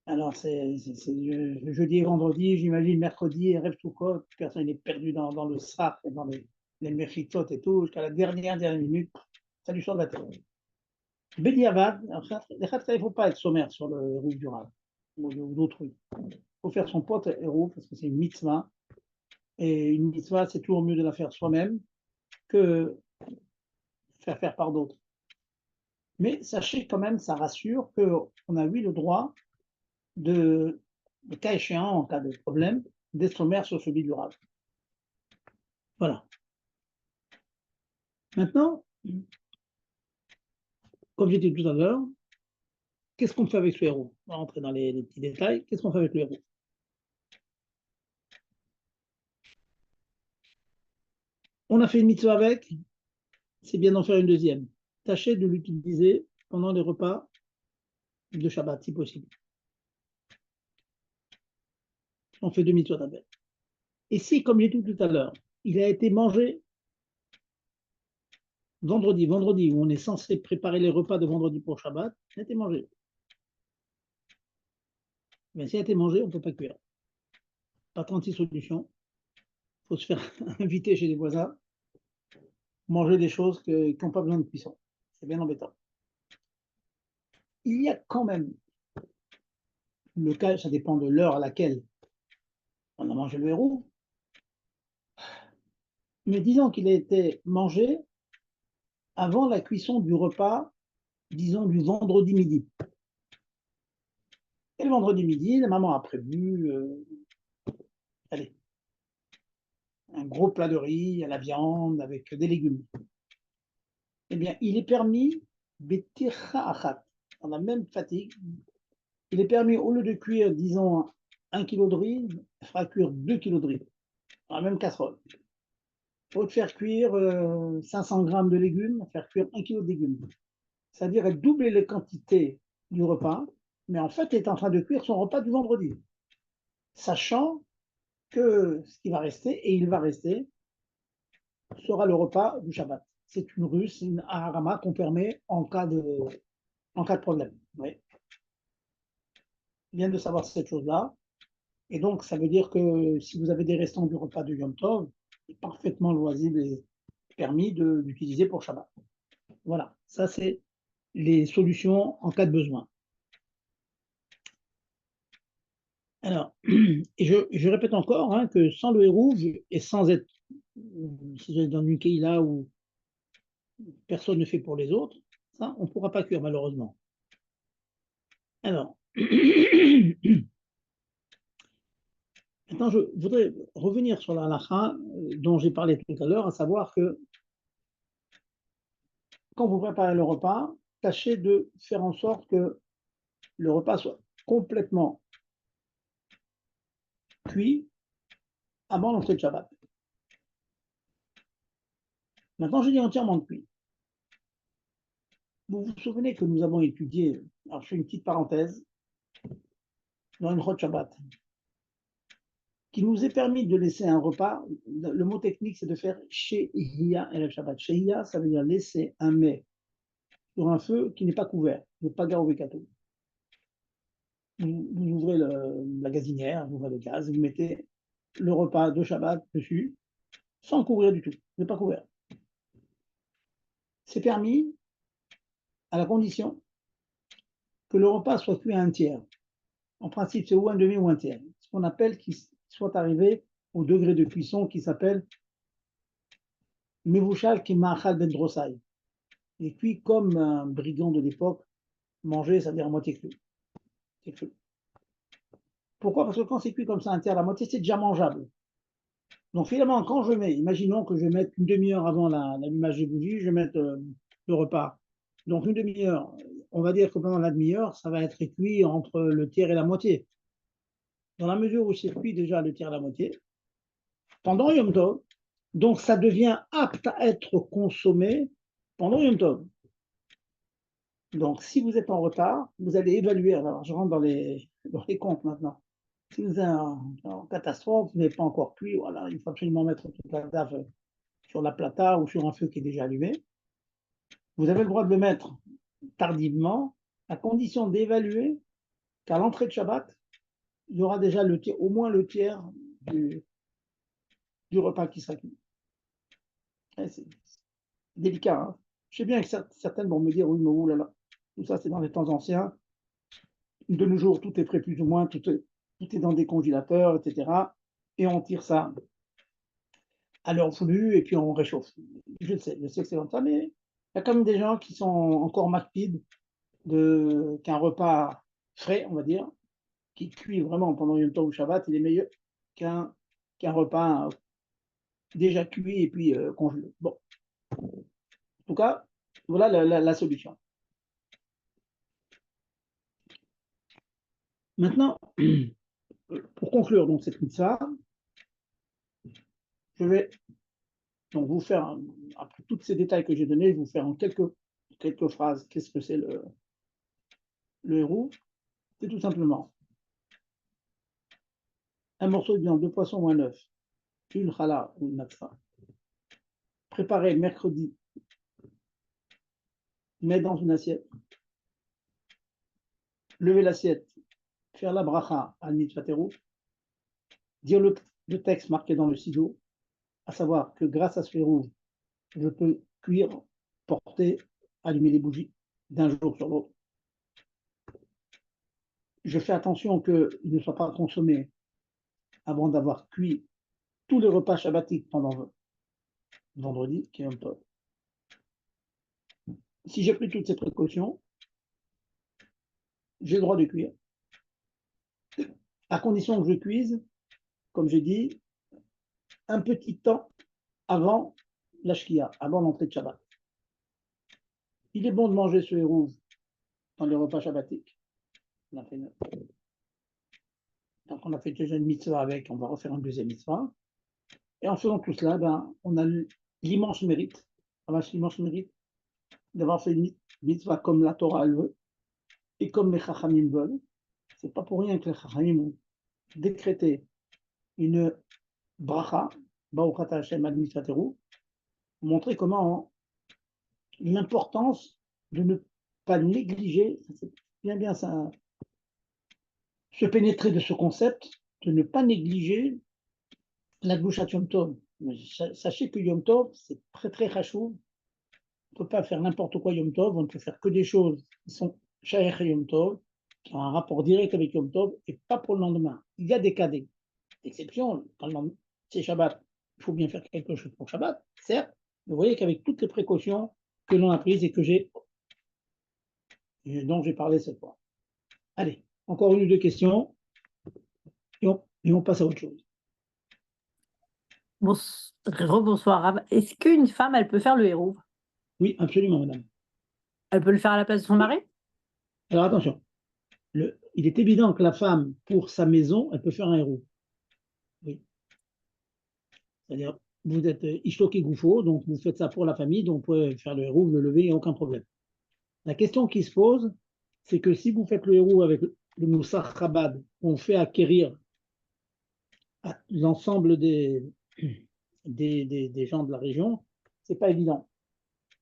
alors c'est jeudi et vendredi, j'imagine mercredi, rêve Soukot, personne n'est perdu dans le sraf, dans les méchitot et tout, jusqu'à la dernière minute, ça lui sort de la tête. Bediavad, il ne faut pas être sommaire sur le héros du rave ou d'autrui. Il faut faire son pote héros parce que c'est une mitzvah. Et une mitzvah, c'est toujours mieux de la faire soi-même que faire par d'autres. Mais sachez quand même, ça rassure qu'on a eu le droit de, le cas échéant, en cas de problème, d'être sommaire sur celui du rave. Voilà. Maintenant, comme j'ai dit tout à l'heure, qu'est-ce qu'on fait avec ce héros? On va rentrer dans les petits détails. Qu'est-ce qu'on fait avec le héros? On a fait une mitzvah avec, c'est bien d'en faire une deuxième. Tâchez de l'utiliser pendant les repas de Shabbat, si possible. On fait deux mitzvot avec. Et si, comme j'ai dit tout à l'heure, il a été mangé vendredi, où on est censé préparer les repas de vendredi pour Shabbat, il a été mangé. Mais s'il a été mangé, on ne peut pas cuire. Pas 36 solutions. Il faut se faire inviter chez les voisins, manger des choses qui n'ont pas besoin de cuisson. C'est bien embêtant. Il y a quand même le cas, ça dépend de l'heure à laquelle on a mangé le héros, mais disons qu'il a été mangé avant la cuisson du repas, disons du vendredi midi. Et le vendredi midi, la maman a prévu, allez, un gros plat de riz à la viande avec des légumes. Eh bien, il est permis, dans la même fatigue, il est permis, au lieu de cuire, disons, 1 kg de riz, il fera cuire 2 kg de riz, dans la même casserole. Il faut faire cuire 500 grammes de légumes, faire cuire 1 kg de légumes. C'est-à-dire doubler les quantités du repas, mais en fait, il est en train de cuire son repas du vendredi, sachant que ce qui va rester, et il va rester, sera le repas du Shabbat. c'est une ruse, c'est une harama qu'on permet en cas de problème. Oui. Bien de savoir cette chose-là. Et donc, ça veut dire que si vous avez des restants du repas de Yom Tov, c'est parfaitement loisible et permis d'utiliser pour Shabbat. Voilà, ça c'est les solutions en cas de besoin. Alors, et je répète encore hein, que sans le hérouve et sans être, si vous êtes dans une là où personne ne fait pour les autres, ça, on ne pourra pas cuire malheureusement. Alors, maintenant, je voudrais revenir sur la halakha dont j'ai parlé tout à l'heure, à savoir que quand vous préparez le repas, tâchez de faire en sorte que le repas soit complètement cuit avant l'entrée de Shabbat. Maintenant, je dis entièrement cuit. Vous vous souvenez que nous avons étudié, alors je fais une petite parenthèse, dans une Chot Shabbat, qui nous est permis de laisser un repas, le mot technique c'est de faire Shehiya Erev Shabbat. Shehiya, ça veut dire laisser un mets sur un feu qui n'est pas couvert, ne pas garové kato. Vous ouvrez la gazinière, vous ouvrez le gaz, vous mettez le repas de Shabbat dessus, sans couvrir du tout, n'est pas couvert. C'est permis à la condition que le repas soit cuit à un tiers. En principe, c'est ou un demi ou un tiers. Ce qu'on appelle qu'il soit arrivé au degré de cuisson qui s'appelle Mevouchal Kimachal Ben Drosai. Il est cuit comme un brigand de l'époque, mangé, c'est-à-dire à moitié cru. C'est cru. Pourquoi? Parce que quand c'est cuit comme ça, un tiers à la moitié, c'est déjà mangeable. Donc finalement, quand je mets, imaginons que je mette une demi-heure avant l'allumage des bougies, je vais mettre le repas. Donc une demi-heure, on va dire que pendant la demi-heure, ça va être cuit entre le tiers et la moitié. Dans la mesure où c'est cuit déjà le tiers et la moitié, pendant Yom Tov, donc ça devient apte à être consommé pendant Yom Tov. Donc si vous êtes en retard, vous allez évaluer, alors je rentre dans les comptes maintenant. Si vous êtes en catastrophe, vous n'avez pas encore cuit, voilà, il faut absolument mettre toute la table sur la plata ou sur un feu qui est déjà allumé. Vous avez le droit de le mettre tardivement, à condition d'évaluer qu'à l'entrée de Shabbat, il y aura déjà au moins le tiers du repas qui sera cuit. C'est délicat. Hein. Je sais bien que certaines vont me dire, oui, mais oulala, tout ça c'est dans les temps anciens. De nos jours, tout est prêt plus ou moins, tout est dans des congélateurs, etc. Et on tire ça à l'heure voulue et puis on réchauffe. Je sais que c'est comme ça, mais il y a quand même des gens qui sont encore maquides qu'un repas frais, on va dire, qui cuit vraiment pendant Yom Tov ou Shabbat, il est meilleur qu'un repas déjà cuit et puis congelé. Bon, en tout cas, voilà la solution. Maintenant, pour conclure donc cette mitzvah, je vais donc vous faire, après tous ces détails que j'ai donnés, je vais vous faire en quelques phrases qu'est-ce que c'est le héros. C'est tout simplement un morceau de viande, de poisson ou un œuf, une challah ou une matzah, préparé mercredi, mettre dans une assiette, lever l'assiette, faire la bracha al mitzvah terou, dire le texte marqué dans le ciseau, à savoir que grâce à ce rouge, je peux cuire, porter, allumer les bougies d'un jour sur l'autre. Je fais attention qu'il ne soit pas consommé avant d'avoir cuit tous les repas shabbatiques pendant vendredi, qui est un peu. Si j'ai pris toutes ces précautions, j'ai le droit de cuire, à condition que je cuise, comme j'ai dit, un petit temps avant la shkia, avant l'entrée de Shabbat. Il est bon de manger ce héros dans les repas shabbatiques. On a fait Donc on a fait déjà une mitzvah avec, on va refaire une deuxième mitzvah. Et en faisant tout cela, on a l'immense mérite, d'avoir fait une mitzvah comme la Torah le veut et comme les Chachamim veulent. C'est pas pour rien que les Chachamim ont décrété une bracha, Baruch Ata Hashem Ad Mitzvah Terou, montrer comment l'importance de ne pas négliger, c'est bien ça, se pénétrer de ce concept, de ne pas négliger la Gdushat Yom Tov. Sachez que Yom Tov, c'est très très chachou. On ne peut pas faire n'importe quoi Yom Tov, on ne peut faire que des choses qui sont Shaykh Yom Tov, qui ont un rapport direct avec Yom Tov, et pas pour le lendemain. Il y a des cas d'exception, quand c'est Shabbat, il faut bien faire quelque chose pour Shabbat, certes, mais vous voyez qu'avec toutes les précautions que l'on a prises et dont j'ai parlé cette fois. Allez, encore une ou deux questions, et on passe à autre chose. Rebonsoir, Rav. Est-ce qu'une femme, elle peut faire le hérouv? Oui, absolument, madame. Elle peut le faire à la place de son mari? Alors attention, il est évident que la femme, pour sa maison, elle peut faire un héros. Oui. C'est-à-dire, vous êtes Ishtok et Goufo, donc vous faites ça pour la famille, donc vous pouvez faire le héros, le lever, il n'y a aucun problème. La question qui se pose, c'est que si vous faites le héros avec le Moussar Chabad, on fait acquérir à l'ensemble des gens de la région, c'est pas évident.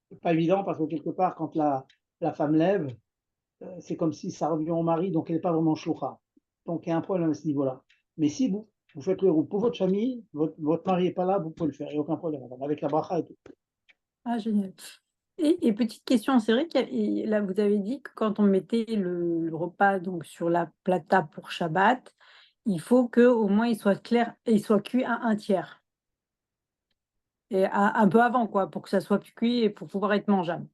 C'est pas évident parce que quelque part, quand la femme lève, c'est comme si ça revient au mari, donc elle n'est pas vraiment shloucha. Donc il y a un problème à ce niveau-là. Mais si vous faites le héros pour votre famille, votre mari n'est pas là, vous pouvez le faire, il n'y a aucun problème, avec la bracha et tout. Ah, génial. Et petite question, c'est vrai que là, vous avez dit que quand on mettait le repas donc, sur la plata pour Shabbat, il faut qu'au moins il soit clair et il soit cuit à un tiers. Et un peu avant, quoi, pour que ça soit cuit et pour pouvoir être mangeable.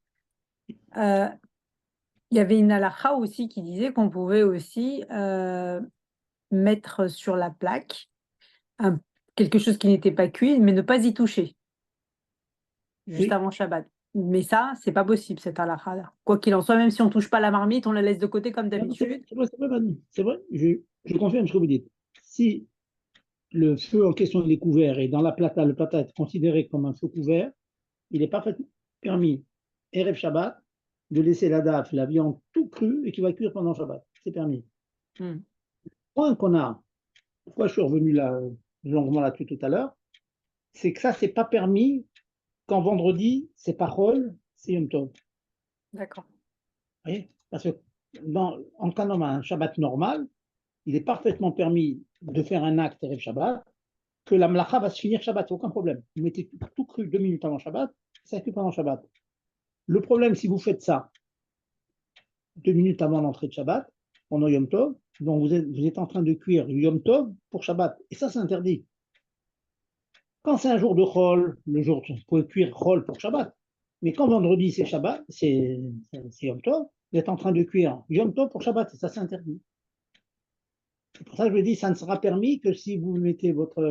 Il y avait une halakha aussi qui disait qu'on pouvait aussi mettre sur la plaque quelque chose qui n'était pas cuit, mais ne pas y toucher, juste Oui. avant Shabbat. Mais ça, c'est pas possible, cette halakha-là. Quoi qu'il en soit, même si on touche pas la marmite, on la laisse de côté comme d'habitude. C'est vrai, je confirme ce que vous dites. Si le feu en question est couvert et dans la plata, le plata est considéré comme un feu couvert, il est parfaitement permis, Erev Shabbat, de laisser la daf, la viande tout crue et qui va cuire pendant Shabbat. C'est permis. Le point qu'on a, pourquoi je suis revenu là, longuement là-dessus tout à l'heure, c'est que ça, c'est pas permis quand vendredi, c'est parole, c'est Yom Tov. D'accord. Vous voyez? Parce que en cas un Shabbat normal, il est parfaitement permis de faire un acte Erev Shabbat, que la mlacha va se finir Shabbat, aucun problème. Vous mettez tout cru 2 minutes avant Shabbat, ça cuit pendant Shabbat. Le problème, si vous faites ça 2 minutes avant l'entrée de Shabbat, pendant Yom Tov, donc vous êtes en train de cuire Yom Tov pour Shabbat. Et ça, c'est interdit. Quand c'est un jour de Chol, vous pouvez cuire Chol pour Shabbat. Mais quand vendredi, c'est Shabbat, c'est Yom Tov, vous êtes en train de cuire Yom Tov pour Shabbat. Et ça, c'est interdit. C'est pour ça que je dis, ça ne sera permis que si vous mettez votre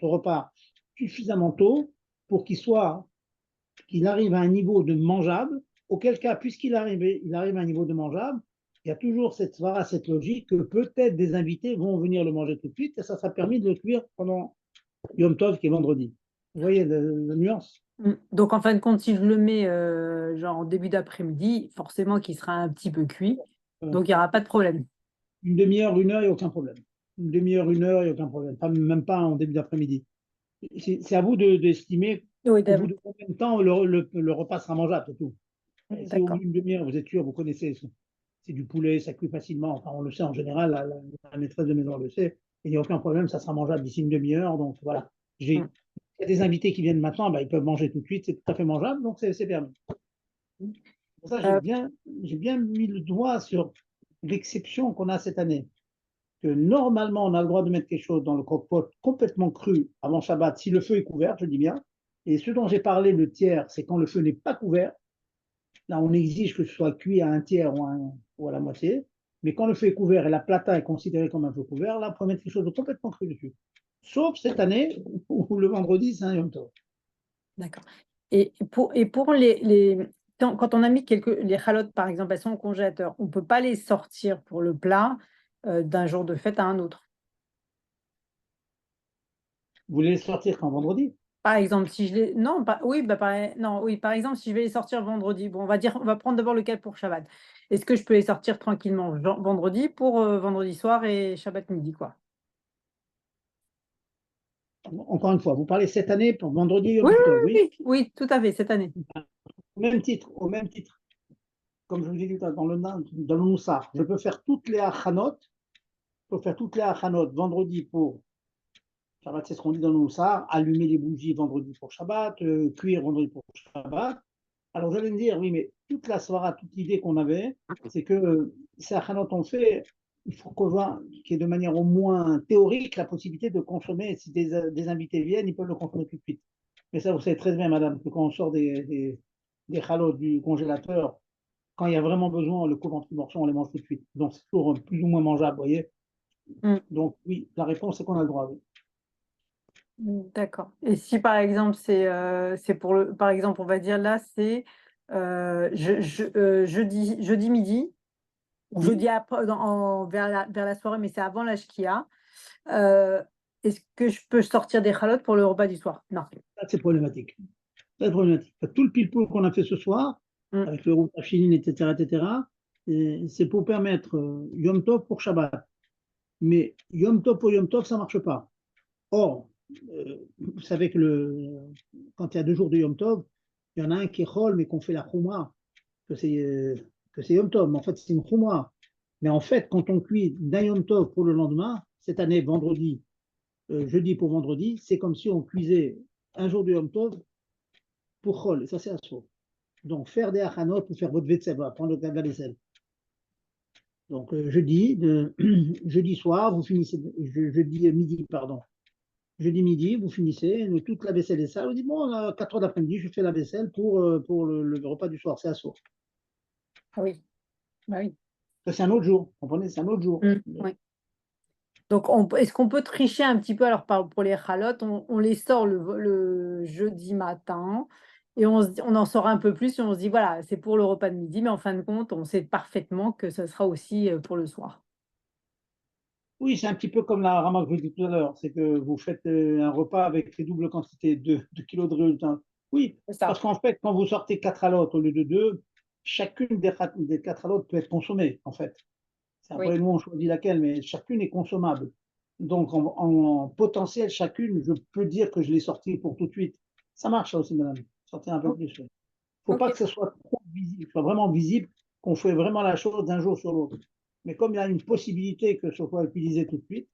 repas suffisamment tôt pour qu'il arrive à un niveau de mangeable, auquel cas, puisqu'il arrive à un niveau de mangeable, il y a toujours cette logique que peut-être des invités vont venir le manger tout de suite et ça sera permis de le cuire pendant Yom Tov qui est vendredi. Vous voyez la nuance? Donc, en fin de compte, si je le mets genre en début d'après-midi, forcément qu'il sera un petit peu cuit. Donc, il n'y aura pas de problème. Une demi-heure, 1 heure, il n'y a aucun problème. Une demi-heure, 1 heure, il n'y a aucun problème. Même pas en début d'après-midi. C'est à vous d'estimer Oui, au bout de combien de temps le repas sera mangeable, c'est tout. Si au bout d'accord. d'une demi-heure, vous êtes sûr, vous connaissez, c'est du poulet, ça cuit facilement. Enfin, on le sait en général, la maîtresse de maison le sait. Il n'y a aucun problème, ça sera mangeable d'ici une demi-heure. Donc voilà. Il y a des invités qui viennent maintenant, ils peuvent manger tout de suite, c'est tout à fait mangeable, donc c'est permis. Pour ça, j'ai bien mis le doigt sur l'exception qu'on a cette année. Que normalement, on a le droit de mettre quelque chose dans le croque-pot complètement cru avant Shabbat, si le feu est couvert, je dis bien. Et ce dont j'ai parlé, le tiers, c'est quand le feu n'est pas couvert. Là, on exige que ce soit cuit à un tiers ou à la moitié. Mais quand le feu est couvert et la plata est considérée comme un feu couvert, là, on peut mettre quelque chose de complètement cru dessus. Sauf cette année où le vendredi, c'est un Yom Tov. D'accord. Et pour quand on a mis les chalotes, par exemple, elles sont au congélateur, on ne peut pas les sortir pour le plat d'un jour de fête à un autre. Vous voulez les sortir quand vendredi? Par exemple, si je les. Non, oui, non, oui, par exemple, si je vais les sortir vendredi, bon, on va prendre d'abord le cas pour Shabbat. Est-ce que je peux les sortir tranquillement vendredi pour vendredi soir et Shabbat midi, quoi? Encore une fois, vous parlez cette année pour vendredi Yom Oui, Tov, oui? oui, tout à fait, cette année. Au même titre, comme je vous ai dit dans le Moussar, je peux faire toutes les achanot, vendredi pour Shabbat, c'est ce qu'on dit dans le Moussar, allumer les bougies vendredi pour Shabbat, cuire vendredi pour Shabbat. Alors vous allez me dire, oui, mais toute la soirée, toute l'idée qu'on avait, c'est que ces achanot on fait, il faut qu'on voit qu'il y ait de manière au moins théorique la possibilité de consommer. Si des invités viennent, ils peuvent le consommer tout de suite. Mais ça, vous savez très bien, madame, que quand on sort des chalots du congélateur, quand il y a vraiment besoin, le coupe en petits morceaux, on les mange tout de suite. Donc, c'est toujours plus ou moins mangeable, vous voyez. Mm. Donc, oui, la réponse, c'est qu'on a le droit. Oui. D'accord. Et si par exemple c'est pour le, par exemple on va dire là c'est jeudi midi ou Oui, jeudi après vers la soirée mais c'est avant la shkia. Euh, Est-ce que je peux sortir des chalotes pour le repas du soir? Non. ça, c'est problématique. C'est problématique. Tout le pile-poule qu'on a fait ce soir, Mm. avec le roux tachinin, etc., c'est pour permettre Yom Tov pour Shabbat. Mais Yom Tov pour Yom Tov, ça ne marche pas. Or, vous savez que quand il y a 2 jours de Yom Tov, il y en a un qui est Chol, mais qu'on fait la Chouma, que c'est Yom Tov. Mais en fait, c'est une Chouma. Mais en fait, quand on cuit d'un Yom Tov pour le lendemain, cette année, vendredi, jeudi pour vendredi, c'est comme si on cuisait un jour de Yom Tov pour Chol. Et ça, c'est assaut. Donc, faire des achanot pour faire votre vaisselle, voilà, prendre le la vaisselle. Donc, jeudi soir, vous finissez, jeudi midi, pardon. Jeudi midi, vous finissez, toute la vaisselle est sale. Vous dites, bon, à 4 heures d'après-midi, je fais la vaisselle pour le repas du soir. C'est assaut. Ah oui. Bah oui. Ça, c'est un autre jour. Vous comprenez? C'est un autre jour. Oui. Donc, est-ce qu'on peut tricher un petit peu alors pour les chalotes, on les sort le jeudi matin et on en sort un peu plus et on se dit voilà, c'est pour le repas de midi, mais en fin de compte, on sait parfaitement que ce sera aussi pour le soir. Oui, c'est un petit peu comme la rama que je vous dis tout à l'heure. C'est que vous faites un repas avec les doubles quantités de kilos de résultats. Oui, C'est ça. parce qu'en fait, quand vous sortez 4 halotes au lieu de 2, chacune des 4 halotes peut être consommée, en fait. C'est Oui. après, nous, on choisit laquelle, mais chacune est consommable. Donc, en potentiel, chacune, je peux dire que je l'ai sortie pour tout de suite. Ça marche, ça aussi, madame. Sortir un peu O- plus. Il ne faut pas Ok. que ce soit trop visible, soit vraiment visible, qu'on fait vraiment la chose d'un jour sur l'autre. Mais comme il y a une possibilité que ce soit utilisé tout de suite,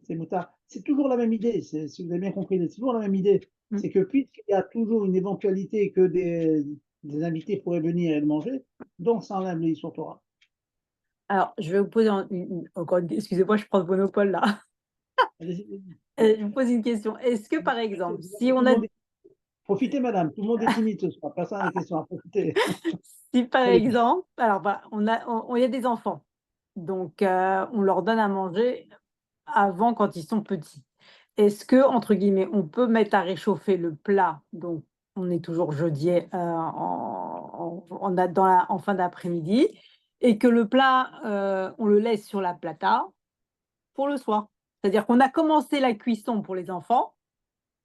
c'est moutard. C'est toujours la même idée, si vous avez bien compris, c'est toujours la même idée. Mm. C'est que puisqu'il y a toujours une éventualité que des invités pourraient venir et le manger, donc ça enlève les sur Torah. Alors, je vais vous poser encore excusez-moi, je prends le monopole là. Je vous pose une question. Est-ce que par exemple, si Tout on le a monde Profitez, madame. Tout le monde est timide ce soir. Personne n'a des questions à profiter. si par Allez. exemple, alors bah, il y a des enfants, donc on leur donne à manger avant quand ils sont petits. Est-ce que, entre guillemets, on peut mettre à réchauffer le plat, donc on est toujours jeudi en fin d'après-midi, et que le plat, on le laisse sur la plata pour le soir. C'est-à-dire qu'on a commencé la cuisson pour les enfants,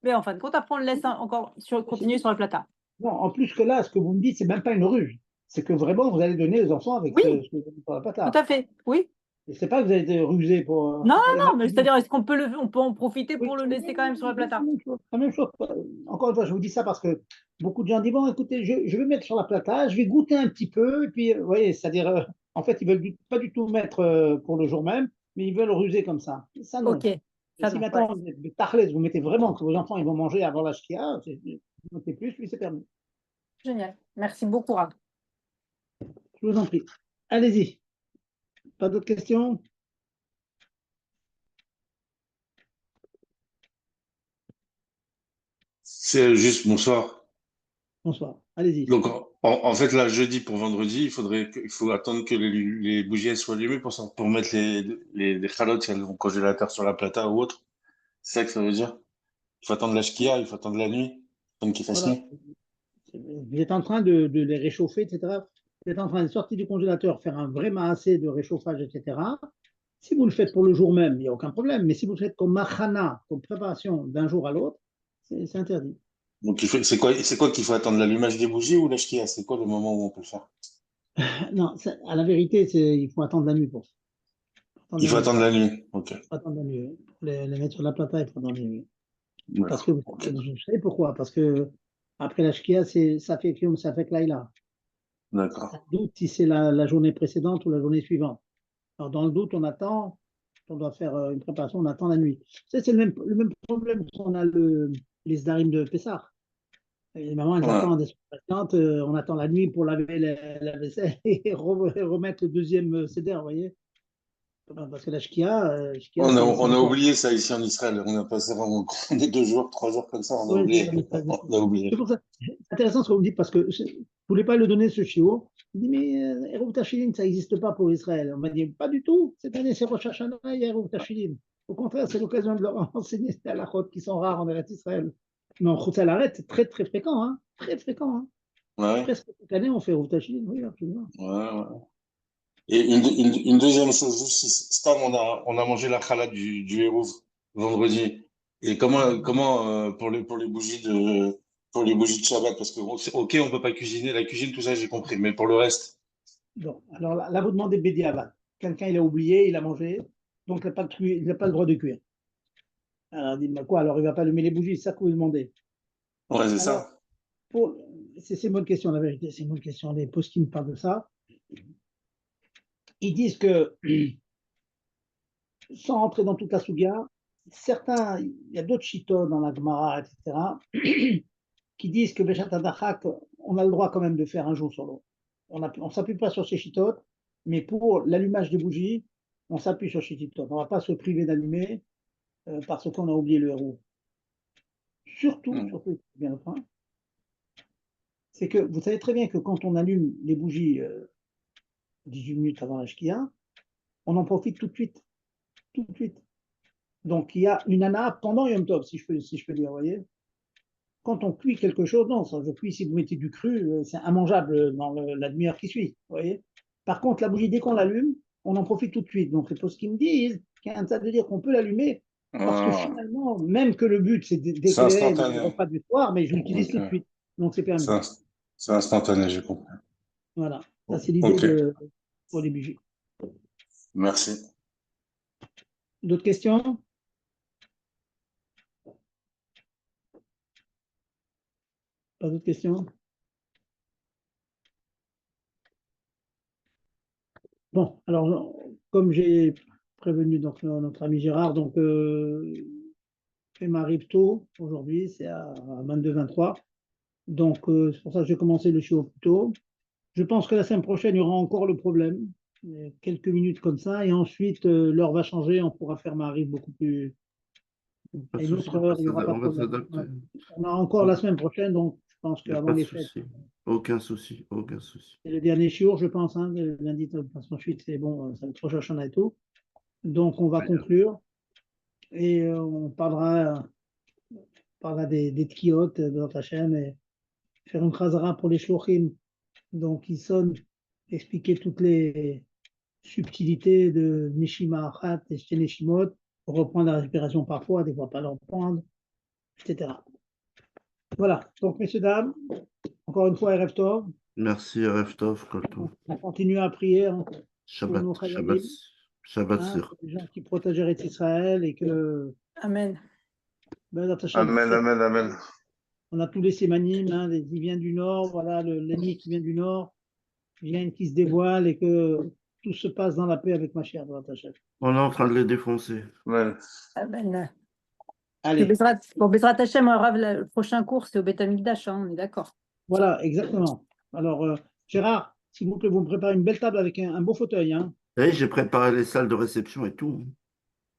mais en fin de compte, après, on le laisse encore continuer sur la plata. Non, en plus que là, ce que vous me dites, c'est même pas une ruse. C'est que vraiment, vous allez donner aux enfants avec Oui, ce que vous avez pour la tout patate. à fait. Oui. Et c'est pas que vous avez été rusé pour. Non, Et non, ma- non, mais c'est-à-dire, est-ce on peut en profiter Oui, pour le laisser quand même sur la c'est la plata? même chose. La même chose. Encore une fois, je vous dis ça parce que beaucoup de gens disent bon, écoutez, je vais mettre sur la plata, je vais goûter un petit peu, et puis, vous voyez, c'est-à-dire, en fait, ils veulent pas du tout mettre pour le jour même, mais ils veulent ruser comme ça. Ça, Ok, non. Et ça si non, ouais, maintenant, tarlet, vous mettez vraiment que vos enfants ils vont manger avant la shkia, vous mettez plus, oui, c'est permis. génial. Merci beaucoup, Rav. Je vous en prie. Allez-y. Pas d'autres questions? C'est juste bonsoir. Bonsoir. Allez-y. Donc, en fait, là, jeudi pour vendredi, il faut attendre que les bougies elles soient allumées pour mettre les chalotes si elles vont au congélateur sur la plata ou autre. C'est ça que ça veut dire? Il faut attendre la shkia, il faut attendre la nuit, attendre qu'il fasse Voilà. nuit. Vous êtes en train de les réchauffer, etc. Vous êtes en train de sortir du congélateur, faire un vrai assez de réchauffage, etc. Si vous le faites pour le jour même, il n'y a aucun problème. Mais si vous le faites comme machana, comme préparation d'un jour à l'autre, c'est interdit. Donc, c'est quoi qu'il faut attendre? L'allumage des bougies ou la shkia? C'est quoi le moment où on peut le faire? Non, à la vérité, il faut attendre la nuit pour ça. Attendre Il la faut nuit. attendre la nuit. Ok. Attendre la nuit. Les mettre sur la plata, il faut attendre la nuit. Parce que vous savez pourquoi? Parce que après la Shkia, ça fait Kiyum, ça fait Laïla. D'accord. On doute si c'est la journée précédente ou la journée suivante. Alors, dans le doute, on attend, on doit faire une préparation, on attend la nuit. C'est le même problème qu'on a les Zdarim de Pessah. Les mamans, elles Ouais. attendent des patientes, on attend la nuit pour laver la vaisselle et remettre le deuxième céder, vous voyez? Parce que la Shkia, On a, c'est on a encore. oublié ça ici en Israël. On a passé vraiment des 2 jours, 3 jours comme ça. On a Ouais, oublié. c'est On a oublié. pour ça. C'est intéressant ce que vous me dites parce que je ne voulais pas le donner ce chiot. Il dit, mais Eruv Tachilin, ça n'existe pas pour Israël. On m'a dit, pas du tout. Cette année, c'est Rosh Hashanah, il y a Eruv Tachilin. Au contraire, c'est l'occasion de leur enseigner ces halakhot qui sont rares en Eretz Israël. Mais en Chutz La'aretz, c'est très, très fréquent. Hein, très fréquent. Hein. Ouais, Presque toute l'année, on fait Eruv Tachilin. Oui, absolument. ouais, ouais. Et une deuxième chose, juste, Stam, on a mangé la challah du héros vendredi. Et comment pour les bougies de Shabbat, parce que ok, on peut pas cuisiner, la cuisine, tout ça, j'ai compris, mais pour le reste, Bon, alors là, vous demandez Bédiabat. Quelqu'un, il a oublié, il a mangé, donc il n'a pas le droit de cuire. Alors, dites-moi quoi? Alors, il ne va pas allumer les bougies, c'est ça que vous demandez. ouais, c'est Alors, ça. c'est une bonne question, la vérité, c'est une bonne question. Les post-it parlent de ça. Ils disent que, sans rentrer dans toute la souga, il y a d'autres chitos dans la Gemara, etc., qui disent que Beshat Adachak, on a le droit quand même de faire un jour sur l'autre. On ne s'appuie pas sur ces chitos, mais pour l'allumage des bougies, on s'appuie sur ces chitos. On ne va pas se priver d'allumer parce qu'on a oublié le héros. Surtout, bien le point, c'est que vous savez très bien que quand on allume les bougies 18 minutes avant la Shkia, on en profite tout de suite. Tout de suite. Donc, il y a une ana pendant Yom Tov, si je peux dire, vous voyez. Quand on cuit quelque chose, non, ça, je cuis, si vous mettez du cru, c'est immangeable dans la demi-heure qui suit, vous voyez. Par contre, la bougie, dès qu'on l'allume, on en profite tout de suite. Donc, c'est pour ce qu'ils me disent, qu'il y a un tas de dire qu'on peut l'allumer, parce que Ah, finalement, même que le but, c'est c'est d'éclairer le instantané. repas du soir, mais je l'utilise tout de Ok. suite. Donc, c'est permis. C'est c'est instantané, j'ai compris. Voilà. Ça, c'est l'idée Ok, pour les bougies. merci. D'autres questions? Pas d'autres questions? Bon, alors, comme j'ai prévenu donc, notre ami Gérard, donc, fait m'arrive tôt aujourd'hui, c'est à 22-23. Donc, c'est pour ça que j'ai commencé le show plus tôt. Je pense que la semaine prochaine, il y aura encore le problème. Quelques minutes comme ça, et ensuite, l'heure va changer, on pourra faire m'arrive beaucoup plus. Pas de Et une souci, autre heure, il n'y aura pas on de va problème. s'adapter. Voilà. On a encore la semaine prochaine, donc je pense Il n'y a qu'avant pas de les fêtes, souci. Aucun souci, aucun souci. c'est le dernier jour, je pense, hein, le lundi, parce qu'ensuite, c'est bon, ça va être trop cher et tout. Donc, on va conclure et on parlera des tkiotes de notre chaîne et faire une chazara pour les shlochim. Donc, ils sonnent, expliquer toutes les subtilités de Neshima Achat et Shte Neshimot, pour reprendre la respiration parfois, des fois pas le reprendre, etc. Voilà. Donc, messieurs, dames, encore une fois, Erev Tov. Merci, Erev Tov, Kol Tov. On continue à prier pour Shabbat, nos Shabbat, Chayalim, Shabbat hein, Sir. pour les gens qui protègent Eretz Israël et que, Amen. Bezat Hashem, Amen, amen, amen. on a tous les sémanim, hein, il vient du nord, voilà, l'ennemi qui vient du nord, vient qui se dévoile et que tout se passe dans la paix avec ma chère Bezat Hashem. On est en train de les défoncer. Amen. Amen. Allez, Pour Bezrat Hashem, Rav, le prochain cours, c'est au Beth Amikdash, hein, on est d'accord. voilà, exactement. Alors, Gérard, s'il vous plaît, vous me préparez une belle table avec un beau fauteuil. Hein. Et j'ai préparé les salles de réception et tout.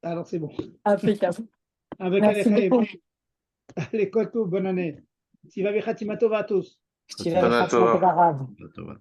Alors, c'est bon. Impeccable. Avec Merci beaucoup. Allez, Koto, bonne année. Si va Tova à tous. Je dirais Bonne Rav. Shabbat Tov.